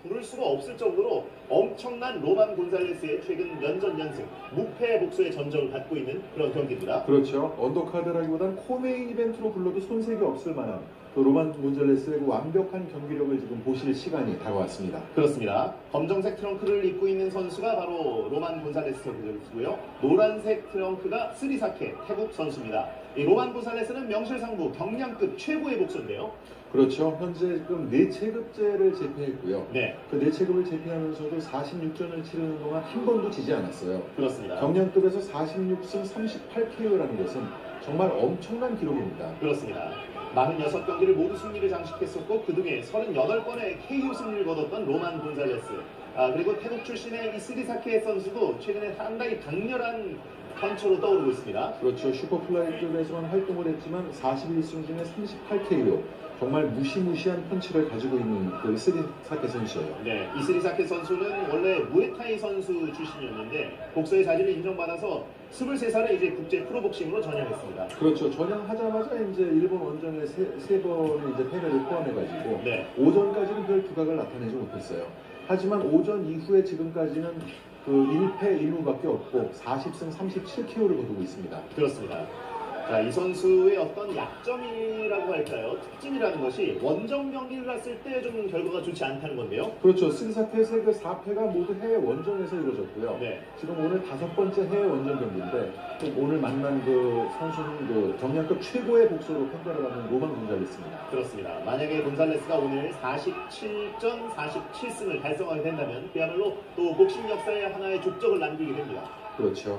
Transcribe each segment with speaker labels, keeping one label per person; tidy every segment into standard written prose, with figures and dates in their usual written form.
Speaker 1: 부를 수가 없을 정도로 엄청난 로만 곤살레스의 최근 연전 연승, 무패 복수의 전적을 갖고 있는 그런 경기입니다.
Speaker 2: 그렇죠. 언더카드라기보단 코메인 이벤트로 불러도 손색이 없을 만한 그 로만 곤잘레스의 그 완벽한 경기력을 지금 보실 시간이 다가왔습니다.
Speaker 1: 그렇습니다. 검정색 트렁크를 입고 있는 선수가 바로 로만 곤살레스 선수고요. 노란색 트렁크가 스리사케 태국 선수입니다. 이 로만 곤살레스는 명실상부 경량급 최고의 복수인데요.
Speaker 2: 그렇죠. 현재 지금 4체급제를 제패했고요.
Speaker 1: 네,
Speaker 2: 그 4체급을 제패하면서도 46전을 치르는 동안 한 번도 지지 않았어요.
Speaker 1: 그렇습니다.
Speaker 2: 경량급에서 46승 38KO라는 것은 정말 엄청난 기록입니다.
Speaker 1: 그렇습니다. 46경기를 모두 승리를 장식했었고 그중에 38번의 KO 승리를 거뒀던 로만 곤살레스. 그리고 태국 출신의 이 스리사케 선수도 최근에 상당히 강렬한 펀처로 떠오르고 있습니다.
Speaker 2: 그렇죠. 슈퍼플라이급에서만 활동을 했지만 41승 중에 38KO. 정말 무시무시한 펀치를 가지고 있는 그 스리사케 선수예요.
Speaker 1: 네, 이 스리사케 선수는 원래 무에타이 선수 출신이었는데 복서의 자질을 인정받아서 23살에 이제 국제 프로복싱으로 전향했습니다.
Speaker 2: 그렇죠. 전향하자마자 이제 일본 원정에 세 번의 이제 패배를 포함해가지고
Speaker 1: 네.
Speaker 2: 오전까지는 별 두각을 나타내지 못했어요. 하지만 오전 이후에 지금까지는 그 1패 1무밖에 없고 40승 37KO를 거두고 있습니다.
Speaker 1: 그렇습니다. 자, 이 선수의 어떤 약점이라고 할까요? 특징이라는 것이 원정 경기를 갔을 때 좀 결과가 좋지 않다는 건데요.
Speaker 2: 그렇죠. 스리사케의 그 4패가 모두 해외 원정에서 이루어졌고요.
Speaker 1: 네.
Speaker 2: 지금 오늘 5번째 해외 원정 경기인데 또 오늘 만난 그 선수는 그 경량급 최고의 복수로 평가를 받는 로만 곤잘레스입니다.
Speaker 1: 그렇습니다. 만약에 곤살레스가 오늘 47전 47승을 달성하게 된다면 그야말로 또 복싱 역사에 하나의 족적을 남기게 됩니다.
Speaker 2: 그렇죠.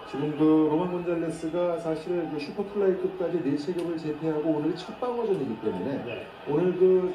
Speaker 2: 지금 그 로만 곤잘레스가 사실 그 슈퍼플라이급까지 4체급을 제패하고 오늘 첫 방어전이기 때문에
Speaker 1: 네.
Speaker 2: 오늘 그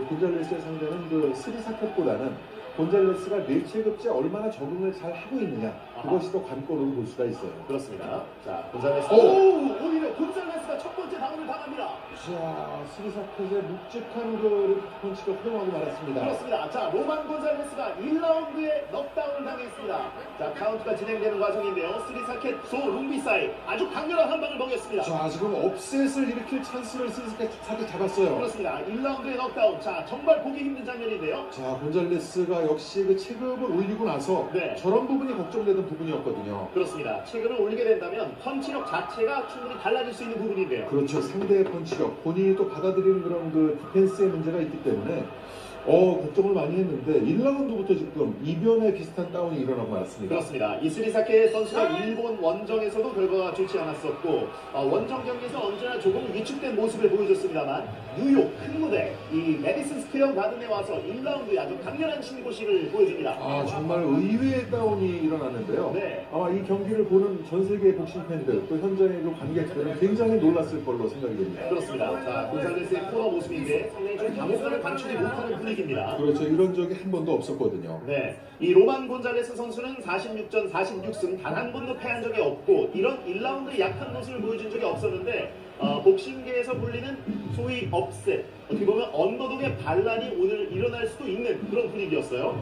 Speaker 2: 곤잘레스의 상대는 그 스리사케보다는 곤잘레스가 4체급제 얼마나 적응을 잘 하고 있느냐 그것이 더 관건으로 볼 수가 있어요.
Speaker 1: 그렇습니다. 자, 곤살레스. 오히려 곤살레스가 첫 번째 다운을 당합니다.
Speaker 2: 자, 스리사케의 묵직한 그 펀치가 허용하고 말았습니다.
Speaker 1: 그렇습니다. 자, 로만 곤살레스가 1라운드에 넉다운을 당했습니다. 자, 카운트가 진행되는 과정인데요. 스리사케 소 룽비사이 아주 강렬한 한 방을 먹였습니다.
Speaker 2: 자, 지금 업셋을 일으킬 찬스를 스리사케 잡았어요.
Speaker 1: 그렇습니다. 1라운드에 넉다운. 자, 정말 보기 힘든 장면인데요.
Speaker 2: 자, 곤잘레스가 역시 그 체급을 올리고 나서
Speaker 1: 네.
Speaker 2: 저런 부분이 걱정되던 부분이었거든요.
Speaker 1: 그렇습니다. 체급을 올리게 된다면 펀치력 자체가 충분히 달라질 수 있는 부분인데요.
Speaker 2: 그렇죠. 상대의 펀치력, 본인이 또 받아들이는 그런 그 디펜스의 문제가 있기 때문에 걱정을 많이 했는데 1라운드부터 지금 이변에 비슷한 다운이 일어나고 말았습니다.
Speaker 1: 그렇습니다. 이스리사케 선수가 일본 원정에서도 결과가 좋지 않았었고 원정 경기에서 언제나 조금 위축된 모습을 보여줬습니다만 뉴욕 큰 무대 이 메디슨 스퀘어 가든에 와서 1라운드에 아주 강렬한 신고식을 보여줍니다.
Speaker 2: 아, 정말 의외의 다운이 일어났는데요.
Speaker 1: 네.
Speaker 2: 아마 이 경기를 보는 전 세계의 복싱 팬들 또 현장의 그 관객들은 굉장히 놀랐을 걸로 생각이 됩니다.
Speaker 1: 그렇습니다. 자, 곤살레스의 코너 모습인데 상당히 좀 감옥감을 감추지 못하는 분위기입니다.
Speaker 2: 그렇죠. 이런 적이 한 번도 없었거든요.
Speaker 1: 네, 이 로만 곤잘레스 선수는 46전 46승 단 한 번도 패한 적이 없고 이런 1라운드 약한 모습을 보여준 적이 없었는데 복싱계에서 불리는 소위 업셋 어떻게 보면 언더독의 반란이 오늘 일어날 수도 있는 그런 분위기였어요.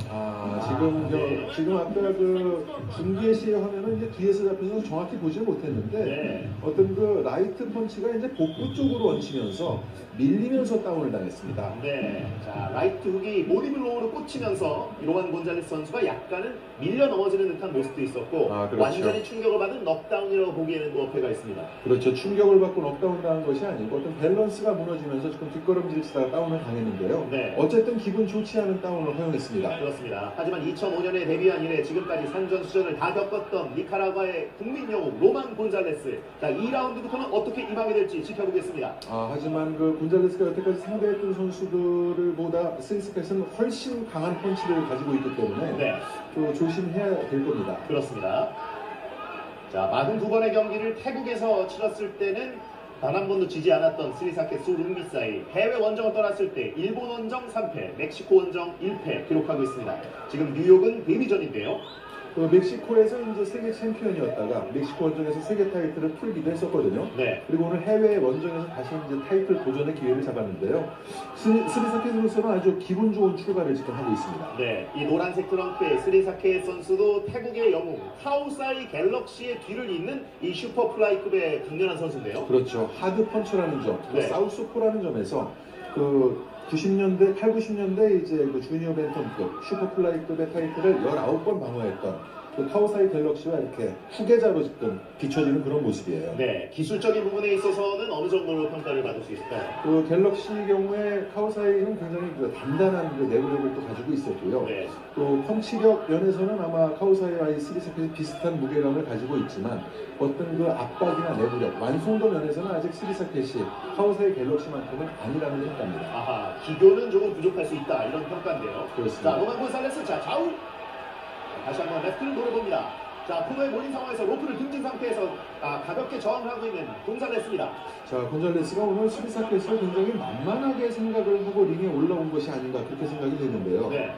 Speaker 2: 지금 아까 그 중계시 화면은 이제 뒤에서 잡혀서 정확히 보지를 못했는데
Speaker 1: 네.
Speaker 2: 어떤 그 라이트 펀치가 이제 복부 쪽으로 얹히면서 밀리면서 다운을 당했습니다.
Speaker 1: 네, 자 라이트 훅이 모니블로우로 꽂히면서 이 로만 곤잘레스 선수가 약간은 밀려 넘어지는 듯한 모습도 있었고
Speaker 2: 그렇죠.
Speaker 1: 완전히 충격을 받은 넉다운이라고 보기에는 뭐 어폐가 있습니다.
Speaker 2: 그렇죠. 충격을 받고 넉다운 당한 것이 아니고 어떤 밸런스가 무너지면서 지금 뒷걸음질 치다가 다운을 당했는데요.
Speaker 1: 네.
Speaker 2: 어쨌든 기분 좋지 않은 다운을 허용했습니다.
Speaker 1: 그렇습니다. 하지만 2005년에 데뷔한 이래 지금까지 산전수전을 다 겪었던 니카라과의 국민 영웅 로만 곤잘레스. 자, 2라운드부터는 어떻게 임하게 될지 지켜보겠습니다.
Speaker 2: 하지만 그 곤잘레스가 여태까지 상대했던 선수들보다 스리사케는 훨씬 강한 펀치를 가지고 있기 때문에
Speaker 1: 네,
Speaker 2: 또 조심해야 될 겁니다.
Speaker 1: 그렇습니다. 자, 42번의 경기를 태국에서 치렀을 때는 단 한 번도 지지 않았던 스리사케 소룽비사이 해외 원정을 떠났을 때 일본 원정 3패, 멕시코 원정 1패 기록하고 있습니다. 지금 뉴욕은 데뷔전인데요.
Speaker 2: 그 멕시코에서 이제 세계 챔피언이었다가 멕시코 원정에서 세계 타이틀을 풀기도 했었거든요.
Speaker 1: 네.
Speaker 2: 그리고 오늘 해외 원정에서 다시 이제 타이틀 도전의 기회를 잡았는데요. 스리사케 선수는 아주 기분 좋은 출발을 지금 하고 있습니다.
Speaker 1: 네, 이 노란색 트렁크의 스리사케 선수도 태국의 영웅 카오사이 갤럭시의 뒤를 잇는 이 슈퍼플라이급의 강렬한 선수인데요.
Speaker 2: 그렇죠. 하드 펀처라는 점,
Speaker 1: 네.
Speaker 2: 사우스포라는 점에서 그 90년대, 8, 90년대 이제 그 주니어 벤텀급, 슈퍼플라이급의 타이틀을 19번 방어했던 그 카오사이 갤럭시와 이렇게 후계자로 지금 비춰지는 그런 모습이에요.
Speaker 1: 네, 기술적인 부분에 있어서는 어느 정도로 평가를 받을 수 있을까요?
Speaker 2: 그 갤럭시 경우에 카오사이는 굉장히 그 단단한 그 내구력을 또 가지고 있었고요.
Speaker 1: 네,
Speaker 2: 또 펀치력 면에서는 아마 카오사이와 이 시리사켓이 비슷한 무게감을 가지고 있지만 어떤 그 압박이나 내구력, 완성도 면에서는 아직 시리사켓이 카오사이 갤럭시만큼은 아니라는 평가입니다.
Speaker 1: 아하, 기교는 조금 부족할 수 있다 이런 평가인데요.
Speaker 2: 그렇습니다.
Speaker 1: 자, 로만 곤살레스, 자 좌우 다시 한번 레프트를 노려봅니다. 자, 코너에 몰린 상황에서 로프를 등진 상태에서 가볍게 저항하고 있는 곤살레스입니다.
Speaker 2: 자, 곤잘레스가 오늘 시리사켓을 굉장히 만만하게 생각을 하고 링에 올라온 것이 아닌가 그렇게 생각이 되는데요.
Speaker 1: 네,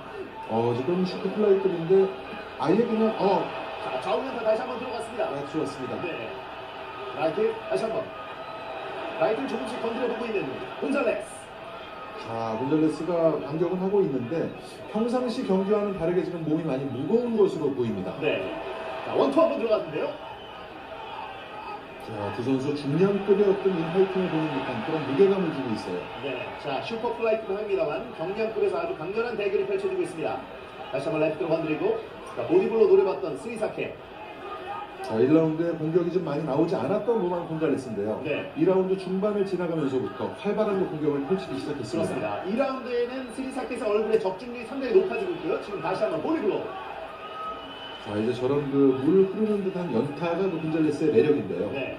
Speaker 2: 지금 슈퍼플라이급인데 아예 그냥
Speaker 1: 자, 좌우면타 다시 한번 들어갔습니다.
Speaker 2: 좋았습니다.
Speaker 1: 네, 라이트 다시 한번 라이트를 조금씩 건드려보고 있는 곤살레스.
Speaker 2: 자, 곤잘레스가 반격은 하고 있는데 평상시 경기와는 다르게 지금 몸이 많이 무거운 것으로 보입니다.
Speaker 1: 네, 자, 원투 한번 들어갔는데요.
Speaker 2: 자, 두 선수 중량급의 어떤 인파이팅을 보는 듯한 그런 무게감을 주고 있어요.
Speaker 1: 네, 자, 슈퍼플라이트도 합니다만 경량급에서 아주 강렬한 대결이 펼쳐지고 있습니다. 다시 한번 레프트로 건드리고, 자, 보디블로 노려봤던 스리사케.
Speaker 2: 자, 1라운드에 공격이 좀 많이 나오지 않았던 로만 곤잘레스인데요.
Speaker 1: 네,
Speaker 2: 2라운드 중반을 지나가면서부터 활발한 공격을 펼치기 시작했습니다.
Speaker 1: 그렇습니다. 2라운드에는 스리사케의 얼굴의 적중률이 상당히 높아지고 있고요. 지금 다시 한번 보디블로.
Speaker 2: 자, 이제 저런 그 물 흐르는 듯한 연타가 그 곤잘레스의 매력인데요.
Speaker 1: 네,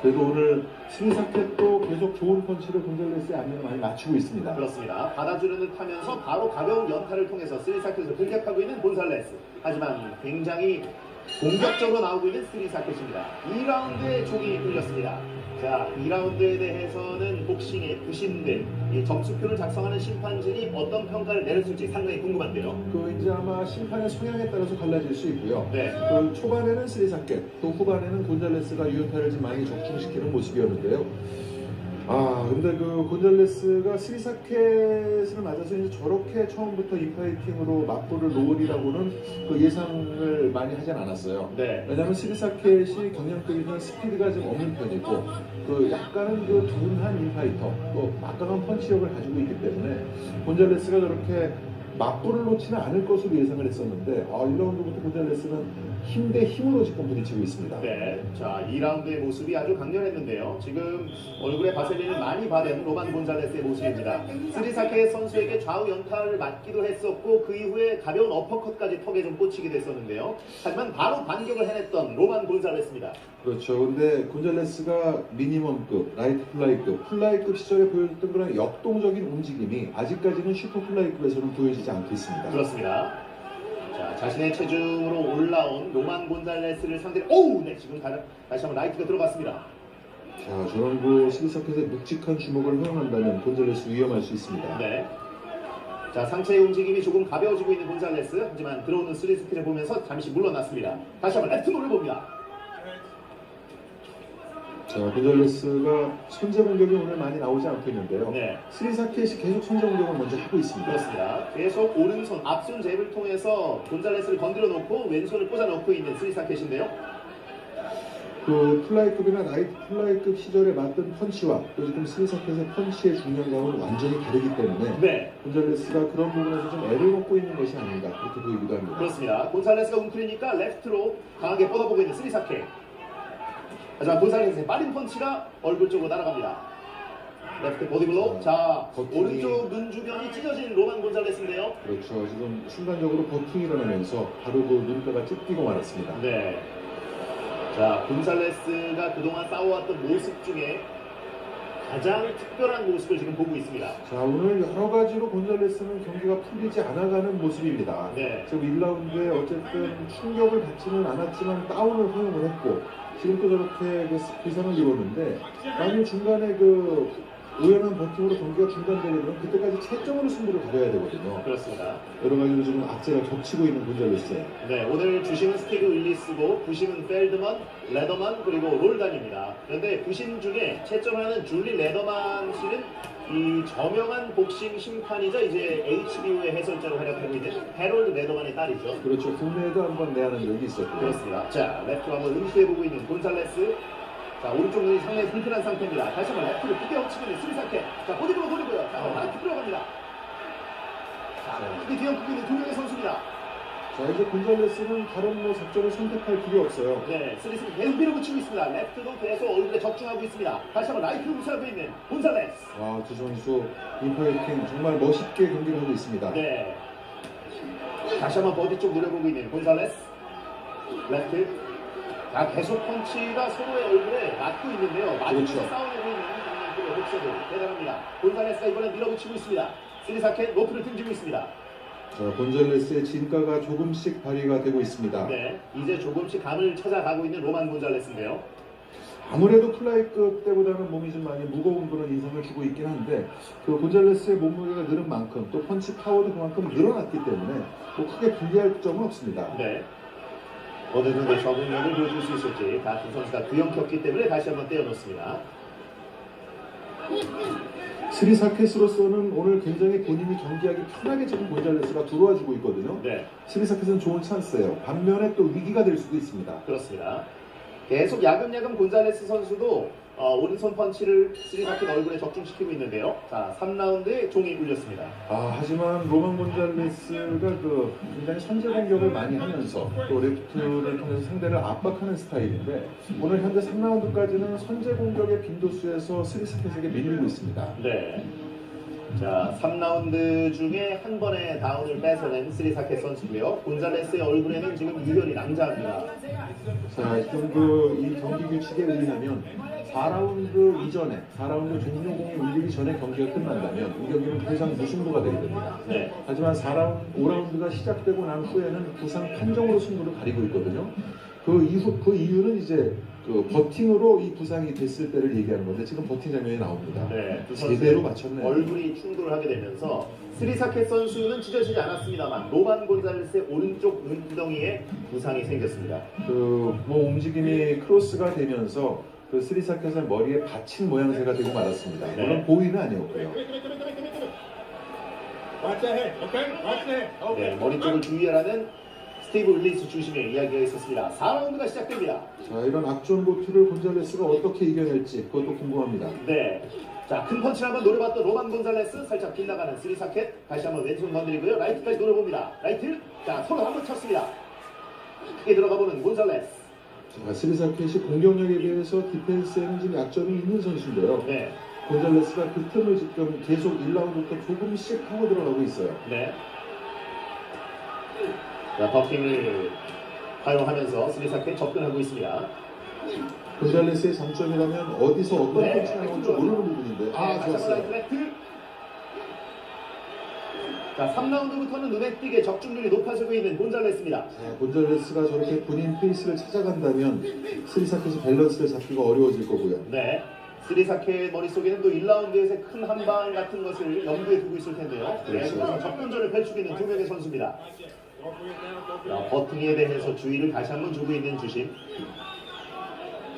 Speaker 2: 그래도 오늘 스리사켓도 계속 좋은 펀치를 곤잘레스의 안면을 많이 맞추고 있습니다.
Speaker 1: 그렇습니다. 받아주는 듯 하면서 바로 가벼운 연타를 통해서 스리사켓을 공격하고 있는 곤살레스. 하지만 굉장히 공격적으로 나오고 있는 스리사켓입니다. 2라운드에 종이 울렸습니다. 자, 2라운드에 대해서는 복싱의 부신들, 이 점수표를 작성하는 심판진이 어떤 평가를 내렸을지 상당히 궁금한데요.
Speaker 2: 그 이제 아마 심판의 성향에 따라서 갈라질 수 있고요.
Speaker 1: 네,
Speaker 2: 그 초반에는 스리사켓, 또 후반에는 곤잘레스가 유효타를 좀 많이 적중시키는 모습이었는데요. 근데 그 곤잘레스가 스리사켓을 맞아서 이제 저렇게 처음부터 인파이팅으로 맞불을 놓으리라고는 그 예상을 많이 하진 않았어요.
Speaker 1: 네,
Speaker 2: 왜냐하면 스리사켓이 경량급이든 스피드가 좀 없는 편이고 그 약간은 그 둔한 인파이터 또 막강한 펀치력을 가지고 있기 때문에 곤잘레스가 저렇게 맞불을 놓지는 않을 것으로 예상을 했었는데 1라운드부터 곤잘레스는 힘 대 힘으로 지금 부딪히고 있습니다.
Speaker 1: 네. 자, 2라운드의 모습이 아주 강렬했는데요. 지금 얼굴에 바셀린을 많이 바른 로만 곤잘레스의 모습입니다. 스리사케 선수에게 좌우 연타를 맞기도 했었고 그 이후에 가벼운 어퍼컷까지 턱에 좀 꽂히기도 했었는데요. 하지만 바로 반격을 해냈던 로만 곤잘레스입니다.
Speaker 2: 그렇죠. 근데 곤잘레스가 미니멈급, 라이트 플라이급 시절에 보여줬던 그런 역동적인 움직임이 아직까지는 슈퍼 플라이급에서는 보여지지 않고 있습니다.
Speaker 1: 그렇습니다. 자, 자신의 체중으로 올라온 로만 곤잘레스를 상대로 네, 지금 다시 한번 라이트가 들어갔습니다.
Speaker 2: 자, 저런 그 시리사켓의 묵직한 주먹을 허용한다면 곤잘레스 위험할 수 있습니다.
Speaker 1: 네. 자, 상체의 움직임이 조금 가벼워지고 있는 곤잘레스. 하지만 들어오는 스리스킬을 보면서 잠시 물러났습니다. 다시 한번 레프트 노려봅니다.
Speaker 2: 자, 곤잘레스가 선제 공격이 오늘 많이 나오지 않고 있는데요.
Speaker 1: 네,
Speaker 2: 스리사켓이 계속 선제 공격을 먼저 하고 있습니다.
Speaker 1: 그렇습니다. 계속 오른손 앞손 잽을 통해서 곤잘레스를 건드려 놓고 왼손을 꽂아 놓고 있는 스리사켓인데요.
Speaker 2: 그 플라이급이나 라이트 플라이급 시절에 맞던 펀치와 또 지금 스리사켓의 펀치의 중량감은 완전히 다르기 때문에
Speaker 1: 네,
Speaker 2: 곤잘레스가 그런 부분에서 좀 애를 먹고 있는 것이 아닌가 그렇게 보이기도 합니다.
Speaker 1: 그렇습니다. 곤잘레스가 웅크리니까 레프트로 강하게 뻗어보고 있는 스리사켓. 하지만 곤살레스의 빠른 펀치가 얼굴 쪽으로 날아갑니다. 레프트 보디블로. 자,
Speaker 2: 버튼이-
Speaker 1: 오른쪽 눈 주변이 찢어진 로만 곤잘레스인데요.
Speaker 2: 그렇죠. 지금 순간적으로 버팅이 일어나면서 바로 그 눈가가 찢기고 말았습니다.
Speaker 1: 네. 자, 곤살레스가 그동안 싸워왔던 모습 중에 가장 특별한 모습을 지금 보고 있습니다.
Speaker 2: 자, 오늘 여러 가지로 곤잘레스는 경기가 풀리지 않아가는 모습입니다.
Speaker 1: 네.
Speaker 2: 지금 1라운드에 어쨌든 충격을 받지는 않았지만 다운을 허용을 했고 지금 또 저렇게 그 비상을 이뤘는데 만약 중간에 그 우연한 버팅으로 경기가 중단되게 되면 그때까지 채점으로 승부를 가려야 되거든요.
Speaker 1: 그렇습니다.
Speaker 2: 여러 가지로 지금 악재가 겹치고 있는 곤잘레스.
Speaker 1: 네, 오늘 주심은 스티브 윌리스고 부심은 펠드먼, 레더만 그리고 롤단입니다. 그런데 부심 중에 채점하는 줄리 레더만 씨는 이 저명한 복싱 심판이자 이제 HBO의 해설자로 활약하고 있는 해롤드 레더만의 딸이죠.
Speaker 2: 그렇죠. 국내에도 한번 내하는 적이 있었고요.
Speaker 1: 그렇습니다. 자, 레프트로 한번 응시해보고 있는 곤살레스. 자, 오른쪽 눈이 상당히 불편한 상태입니다. 다시 한번 레프트를 크게 얹히고 있는 스리사케. 자, 보디브로 노리고요. 자, 라이트 들어갑니다. 자, 크게 뒤엉키고 있는 두 명의 선수입니다.
Speaker 2: 자, 이제 곤잘레스는 다른 뭐 작전을 선택할 필요 없어요.
Speaker 1: 네, 스리스는 계속 밀어붙이고 있습니다. 레프트도 계속 얼굴에 적중하고 있습니다. 다시 한번 라이트를 무시하고 있는 곤잘레스.
Speaker 2: 두 선수 인파이팅 정말 멋있게 경기를 하고 있습니다.
Speaker 1: 네. 다시 한번 버디 쪽 노려보고 있는 곤잘레스. 레프트. 자, 계속 펀치가 서로의 얼굴에 맞고 있는데요. 맞으면서
Speaker 2: 그렇죠.
Speaker 1: 싸워내고 있는 장면들의 혹시도 대단합니다. 곤잘레스가 이번에 밀어붙이고 있습니다. 스리사케 로프를 등지고 있습니다.
Speaker 2: 자, 곤잘레스의 진가가 조금씩 발휘가 되고 있습니다.
Speaker 1: 네, 이제 조금씩 감을 찾아가고 있는 로만 곤잘레스인데요.
Speaker 2: 아무래도 플라이급 때보다는 몸이 좀 많이 무거운 그런 인상을 주고 있긴 한데 그 곤잘레스의 몸무게가 늘은 만큼 또 펀치 파워도 그만큼 늘어났기 때문에 뭐 크게 불리할 점은 없습니다.
Speaker 1: 네. 어느 정도 적응력을 보여줄 수 있을지 두 선수가 뒤엉켰기 때문에 다시 한번 떼어놓습니다.
Speaker 2: 스리사켓으로서는 오늘 굉장히 본인이 경기하기 편하게 지금 곤잘레스가 들어와주고 있거든요.
Speaker 1: 네,
Speaker 2: 스리사켓은 좋은 찬스예요. 반면에 또 위기가 될 수도 있습니다.
Speaker 1: 그렇습니다. 계속 야금야금 곤잘레스 선수도 오른손 펀치를 스리사켓 얼굴에 적중시키고 있는데요. 자, 3라운드에 종이 울렸습니다.
Speaker 2: 하지만 로만 곤잘레스가 굉장히 선제 공격을 많이 하면서 또 레프트를 통해서 상대를 압박하는 스타일인데 오늘 현재 3라운드까지는 선제 공격의 빈도수에서 스리사켓에게 밀리고 있습니다.
Speaker 1: 네. 자, 3라운드 중에 한 번의 다운을 뺏어낸 스리사켓 선수고요. 곤잘레스의 얼굴에는 지금 유혈이 낭자합니다.
Speaker 2: 자, 지금 이 경기 규칙에 의하면 4라운드 이전에 4라운드 종료공이 울리기 전에 경기가 끝난다면 이 경기는 부상 무승부가 되게 됩니다.
Speaker 1: 네.
Speaker 2: 하지만 5라운드가 시작되고 난 후에는 부상 판정으로 승부를 가리고 있거든요. 그 이유는 이제 버팅으로 이 부상이 됐을 때를 얘기하는 건데 지금 버팅 장면이 나옵니다.
Speaker 1: 네, 두
Speaker 2: 제대로
Speaker 1: 선수의
Speaker 2: 맞췄네요.
Speaker 1: 얼굴이 충돌을 하게 되면서 스리사켓 선수는 찢어지지 않았습니다만 로만 곤잘레스의 오른쪽 눈덩이에 부상이 생겼습니다.
Speaker 2: 뭐 움직임이 크로스가 되면서 스리사켓의 머리에 받친 모양새가 되고 말았습니다.
Speaker 1: 네.
Speaker 2: 물론 고의는 아니었고요.
Speaker 1: 네, 머리 쪽을 주의하라는 스티브 윌리스 주심의 이야기가 있었습니다. 4라운드가 시작됩니다.
Speaker 2: 자, 이런 악전 보트를 곤잘레스가 어떻게 이겨낼지 그것도 궁금합니다.
Speaker 1: 네. 자, 큰 펀치를 한번 노려봤던 로만 곤잘레스, 살짝 빗나가는 스리사켓. 다시 한번 왼손 건드리고요. 라이트까지 노려봅니다. 라이트. 자, 서로 한번 쳤습니다. 크게 들어가보는 곤잘레스.
Speaker 2: 자, 스리사켓이 공격력에 비해서 디펜스에는 지금 약점이 있는 선수인데요.
Speaker 1: 네.
Speaker 2: 곤잘레스가 그 틈을 지금 계속 1라운드부터 조금씩 하고 들어가고 있어요.
Speaker 1: 네. 자, 버킹을 활용하면서 스리사켓 접근하고 있습니다.
Speaker 2: 곤잘레스의 장점이라면 어디서 어떤
Speaker 1: 네.
Speaker 2: 펀치를 하는 건지 모르는 부분인데
Speaker 1: 다시 한번
Speaker 2: 좋았어요.
Speaker 1: 라이트 레프트. 자, 3라운드부터는 눈에 띄게 적중률이 높아지고 있는 곤잘레스입니다.
Speaker 2: 곤잘레스가 저렇게 본인 페이스를 찾아간다면 스리사켓이 밸런스를 잡기가 어려워질 거고요.
Speaker 1: 네. 스리사켓 머릿속에는 또 1라운드에서의 큰 한방 같은 것을 염두에 두고 있을 텐데요.
Speaker 2: 그렇죠.
Speaker 1: 계속해서 접근전을 펼치고 있는 두 명의 선수입니다. 자, 버팅에 대해서 주의를 다시 한번 주고 있는 주심.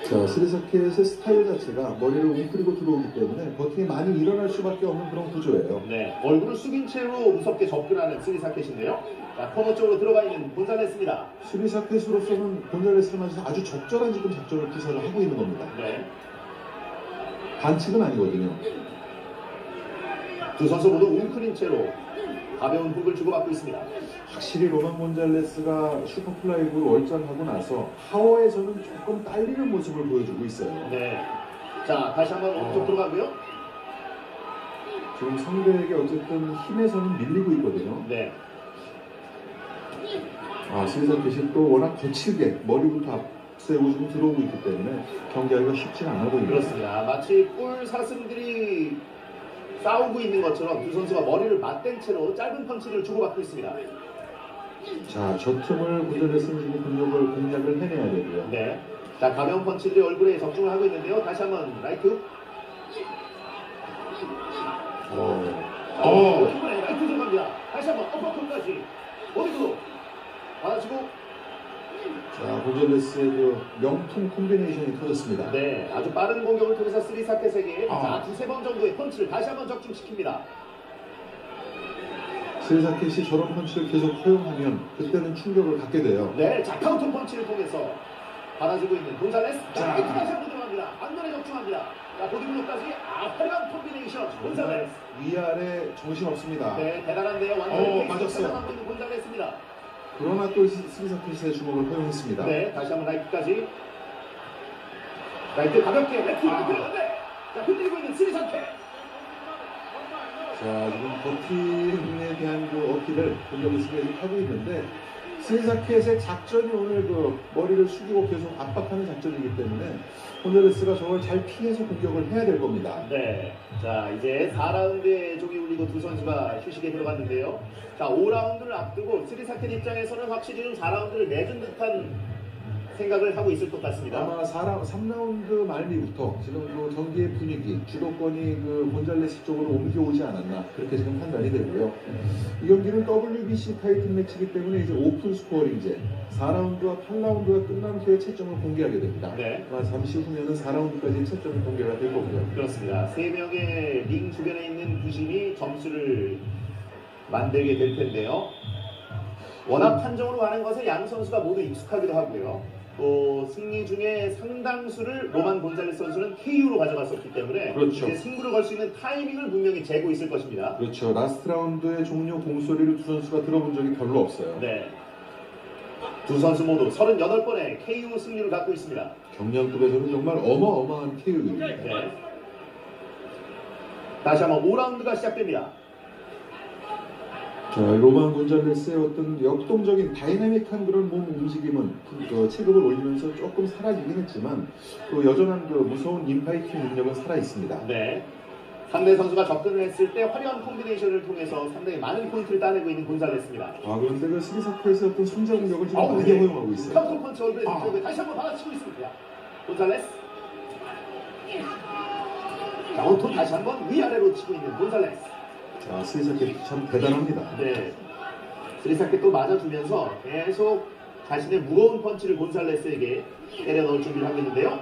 Speaker 2: 자, 스리사켓의 스타일 자체가 머리를 웅크리고 들어오기 때문에 버팅이 많이 일어날 수밖에 없는 그런 구조예요.
Speaker 1: 네, 얼굴을 숙인 채로 무섭게 접근하는 스리사켓인데요. 자, 코너 쪽으로 들어가 있는 곤잘레스입니다.
Speaker 2: 스리사켓으로서는 곤잘레스를 맞아서 아주 적절한 지금 작전을 구사를 하고 있는 겁니다.
Speaker 1: 네.
Speaker 2: 반칙은 아니거든요.
Speaker 1: 두 선수 모두 웅크린 채로 가벼운 훅을 주고받고 있습니다.
Speaker 2: 확실히 로만 곤잘레스가 슈퍼플라이브로 월장하고 나서 파워에서는 조금 딸리는 모습을 보여주고 있어요.
Speaker 1: 네. 자, 다시 한번 오른쪽 들어가고요.
Speaker 2: 지금 상대에게 어쨌든 힘에서는 밀리고 있거든요.
Speaker 1: 네.
Speaker 2: 스리사켓이 또 워낙 거칠게 머리부터 앞세우고 지금 들어오고 있기 때문에 경기하기가 쉽지가 않아 보입니다.
Speaker 1: 그렇습니다. 마치 뿔 사슴들이 싸우고 있는 것처럼 두 선수가 머리를 맞댄 채로 짧은 펀치를 주고받고 있습니다.
Speaker 2: 자, 저 틈을 곤잘레스는 지금 공략을 해내야 되고요.
Speaker 1: 네. 자, 가벼운 펀치들이 얼굴에 적중을 하고 있는데요. 다시 한번 라이트. 이번에 라이트 들어갑니다. 다시 한번 어퍼컷까지. 머리로 받아주고.
Speaker 2: 자, 곤잘레스의 명품 콤비네이션이 터졌습니다.
Speaker 1: 네, 아주 빠른 공격을 통해서 스리사켓에게
Speaker 2: 아.
Speaker 1: 자, 두세 번 정도의 펀치를 다시 한번 적중시킵니다.
Speaker 2: 스리사켓이 저런 펀치를 계속 허용하면 그때는 충격을 갖게 돼요.
Speaker 1: 네, 자, 카운터 펀치를 통해서 받아주고 있는 곤잘레스. 자, 라이트 다시 한번 들어갑니다. 적중합니다. 안면에 적중합니다. 자, 보디블록까지 화려한 콤비네이션. 곤잘레스.
Speaker 2: 위아래 정신 없습니다.
Speaker 1: 네, 대단한데요. 완전히
Speaker 2: 맞았어요.
Speaker 1: 하고 있는 곤잘레스입니다.
Speaker 2: 그러나 또 스리사켓의 주먹을 허용했습니다.
Speaker 1: 네, 다시 한번 라이트까지. 라이트 가볍게 레프트로 들어갔는데 자, 흔들고 있는 스리사켓.
Speaker 2: 자, 지금 버팅에 대한 그 어필을 곤잘레스가 지금 하고 있는데 스리사켓의 작전이 오늘 그 머리를 숙이고 계속 압박하는 작전이기 때문에 곤잘레스가 저걸 잘 피해서 공격을 해야 될 겁니다.
Speaker 1: 네, 자 이제 4라운드에 종이 울리고 두 선수가 휴식에 들어갔는데요. 자 5라운드를 앞두고 스리사켓 입장에서는 확실히 좀 4라운드를 내준 듯한 생각을 하고 있을 것 같습니다.
Speaker 2: 아마 3라운드 말미부터 지금 그 경기의 분위기, 주도권이 그 곤잘레스 쪽으로 옮겨오지 않았나 그렇게 지금 판단이 되고요. 이 경기는 WBC 타이틀 매치이기 때문에 이제 오픈 스코어링제 4라운드와 8라운드가 끝난 후에 채점을 공개하게 됩니다.
Speaker 1: 네.
Speaker 2: 아마 잠시 후면은 4라운드까지 채점이 공개가 될 거고요.
Speaker 1: 그렇습니다. 3명의 링 주변에 있는 부심이 점수를 만들게 될 텐데요. 워낙 판정으로 가는 것에 양 선수가 모두 익숙하기도 하고요. 또 승리 중에 상당수를 로만 곤잘레스 선수는 KO로 가져갔었기 때문에
Speaker 2: 그렇죠.
Speaker 1: 이제 승부를 걸 수 있는 타이밍을 분명히 재고 있을 것입니다.
Speaker 2: 그렇죠. 라스트 라운드의 종료 공소리를 두 선수가 들어본 적이 별로 없어요.
Speaker 1: 네. 두 선수 모두 38번의 KO 승리를 갖고 있습니다.
Speaker 2: 경량급에서는 정말 어마어마한 KO입니다.
Speaker 1: 네. 다시 한번 5라운드가 시작됩니다.
Speaker 2: 자, 로만 곤잘레스의 어떤 역동적인 다이나믹한 그런 몸 움직임은 그 체급을 올리면서 조금 사라지긴 했지만 또 여전한 그 무서운 인파이팅 능력은 살아 있습니다.
Speaker 1: 네. 상대 선수가 접근을 했을 때 화려한 콤비네이션을 통해서 상당히 많은 포인트를 따내고 있는 곤잘레스입니다.
Speaker 2: 아, 그런데 그 스리사켓의 어떤 손자 공격을 지금 크게 허용하고 있어요.
Speaker 1: 카운터 펀치 얼굴에 뒤쪽에 다시 한번 받아치고 있습니다. 곤잘레스. 자, 원톱 다시 한번 위아래로 치고 있는 곤잘레스.
Speaker 2: 자, 스리사켓 참 대단합니다.
Speaker 1: 네. 스리사켓 또 맞아주면서 계속 자신의 무거운 펀치를 곤살레스에게 때려 넣을 준비를 하고 있는데요.